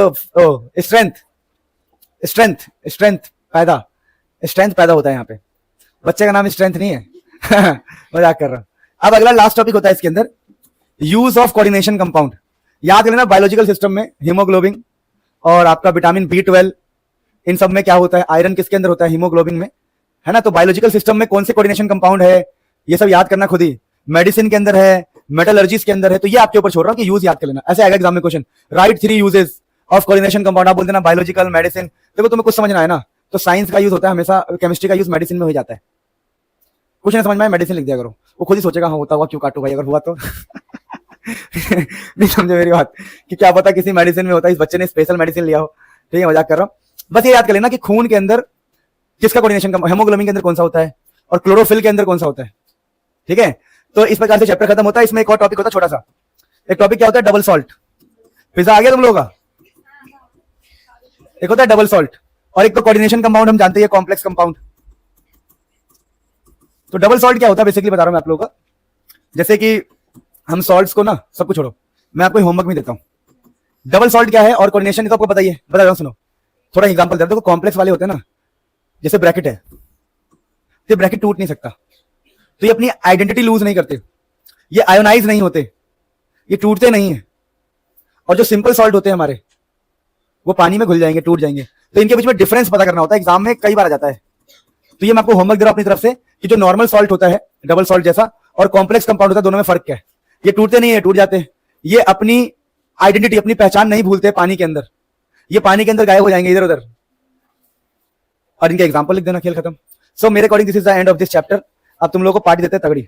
स्ट्रेंथ पैदा होता है यहाँ पे। बच्चे का नाम स्ट्रेंथ नहीं है मजाक कर रहा हूं। अब अगला लास्ट टॉपिक होता है इसके अंदर, यूज ऑफ कोऑर्डिनेशन कंपाउंड। याद लेना, बायोलॉजिकल सिस्टम में हीमोग्लोबिन और आपका विटामिन B12, इन सब में क्या होता है, आयरन किसके अंदर होता है, हीमोग्लोबिन में, है ना। तो बायोलॉजिकल सिस्टम में कौन से कोऑर्डिनेशन कंपाउंड है, ये सब याद करना खुद ही। मेडिसिन के अंदर है, मेटलर्जीज के अंदर है, तो ये आपके ऊपर छोड़ रहा हूं कि यूज याद कर लेना। ऐसे आएगा एग्जाम में question, right 3 uses of coordination compound, आप बोल देना बायोलॉजिकल, मेडिसिन। देखो तुम्हें कुछ समझना है ना, तो साइंस का यूज होता है हमेशा, केमिस्ट्री का यूज मेडिसिन में हो जाता है। कुछ नहीं समझ में आए मेडिसिन लिख दिया करो, वो खुद ही सोचेगा हाँ होता हुआ क्यों काटू भाई, अगर हुआ तो नहीं समझे मेरी बात, कि क्या पता किसी मेडिसिन में होता है, इस बच्चे ने स्पेशल मेडिसिन लिया हो। ठीक है, मजाक कर रहा हूं। बस ये याद कर लेना कि खून के अंदर किसका कोऑर्डिनेशन, हेमोग्लोबिन के अंदर कौन सा होता है, और क्लोरोफिल के अंदर कौन सा होता है। ठीक है, तो इस प्रकार से चैप्टर खत्म होता है। इसमें एक और टॉपिक होता है छोटा सा, एक टॉपिक क्या होता है, डबल सॉल्ट। पिज्जा आ गया तुम लोगों का? एक होता है डबल सॉल्ट, और एक तो कोऑर्डिनेशन कंपाउंड हम जानते हैं, कॉम्प्लेक्स कंपाउंड। तो डबल सॉल्ट क्या होता है, बेसिकली बता रहा हूं मैं आप लोगों को। जैसे कि हम सॉल्ट्स को ना, सब कुछ छोड़ो, मैं आपको होमवर्क में देता हूं। डबल सॉल्ट क्या है और कोऑर्डिनेशन तो आपको पता ही है, बता रहा हूं, सुनो थोड़ा एग्जांपल देता हूं। कॉम्प्लेक्स वाले होते हैं ना, जैसे ब्रैकेट है, तो ब्रैकेट टूट नहीं सकता, तो ये अपनी आइडेंटिटी लूज नहीं करते, ये आयोनाइज नहीं होते, ये टूटते नहीं है। और जो सिंपल सॉल्ट होते हैं हमारे, वो पानी में घुल जाएंगे, टूट जाएंगे। तो इनके बीच में डिफरेंस पता करना होता है, एग्जाम में कई बार आ जाता है। तो ये मैं आपको होमवर्क दे रहा हूं अपनी तरफ से, कि जो नॉर्मल सॉल्ट होता है डबल सॉल्ट जैसा, और कॉम्प्लेक्स कंपाउंड होता है, दोनों में फर्क क्या है। ये टूटते नहीं है, टूट जाते हैं। ये अपनी आइडेंटिटी, अपनी पहचान नहीं भूलते पानी के अंदर, ये पानी के अंदर गायब हो जाएंगे इधर उधर। और इनके एग्जाम्पल लिख देना, खेल खत्म। सो मेरे according this is the end of this chapter. अब तुम लोगों को पार्टी देते हैं तगड़ी।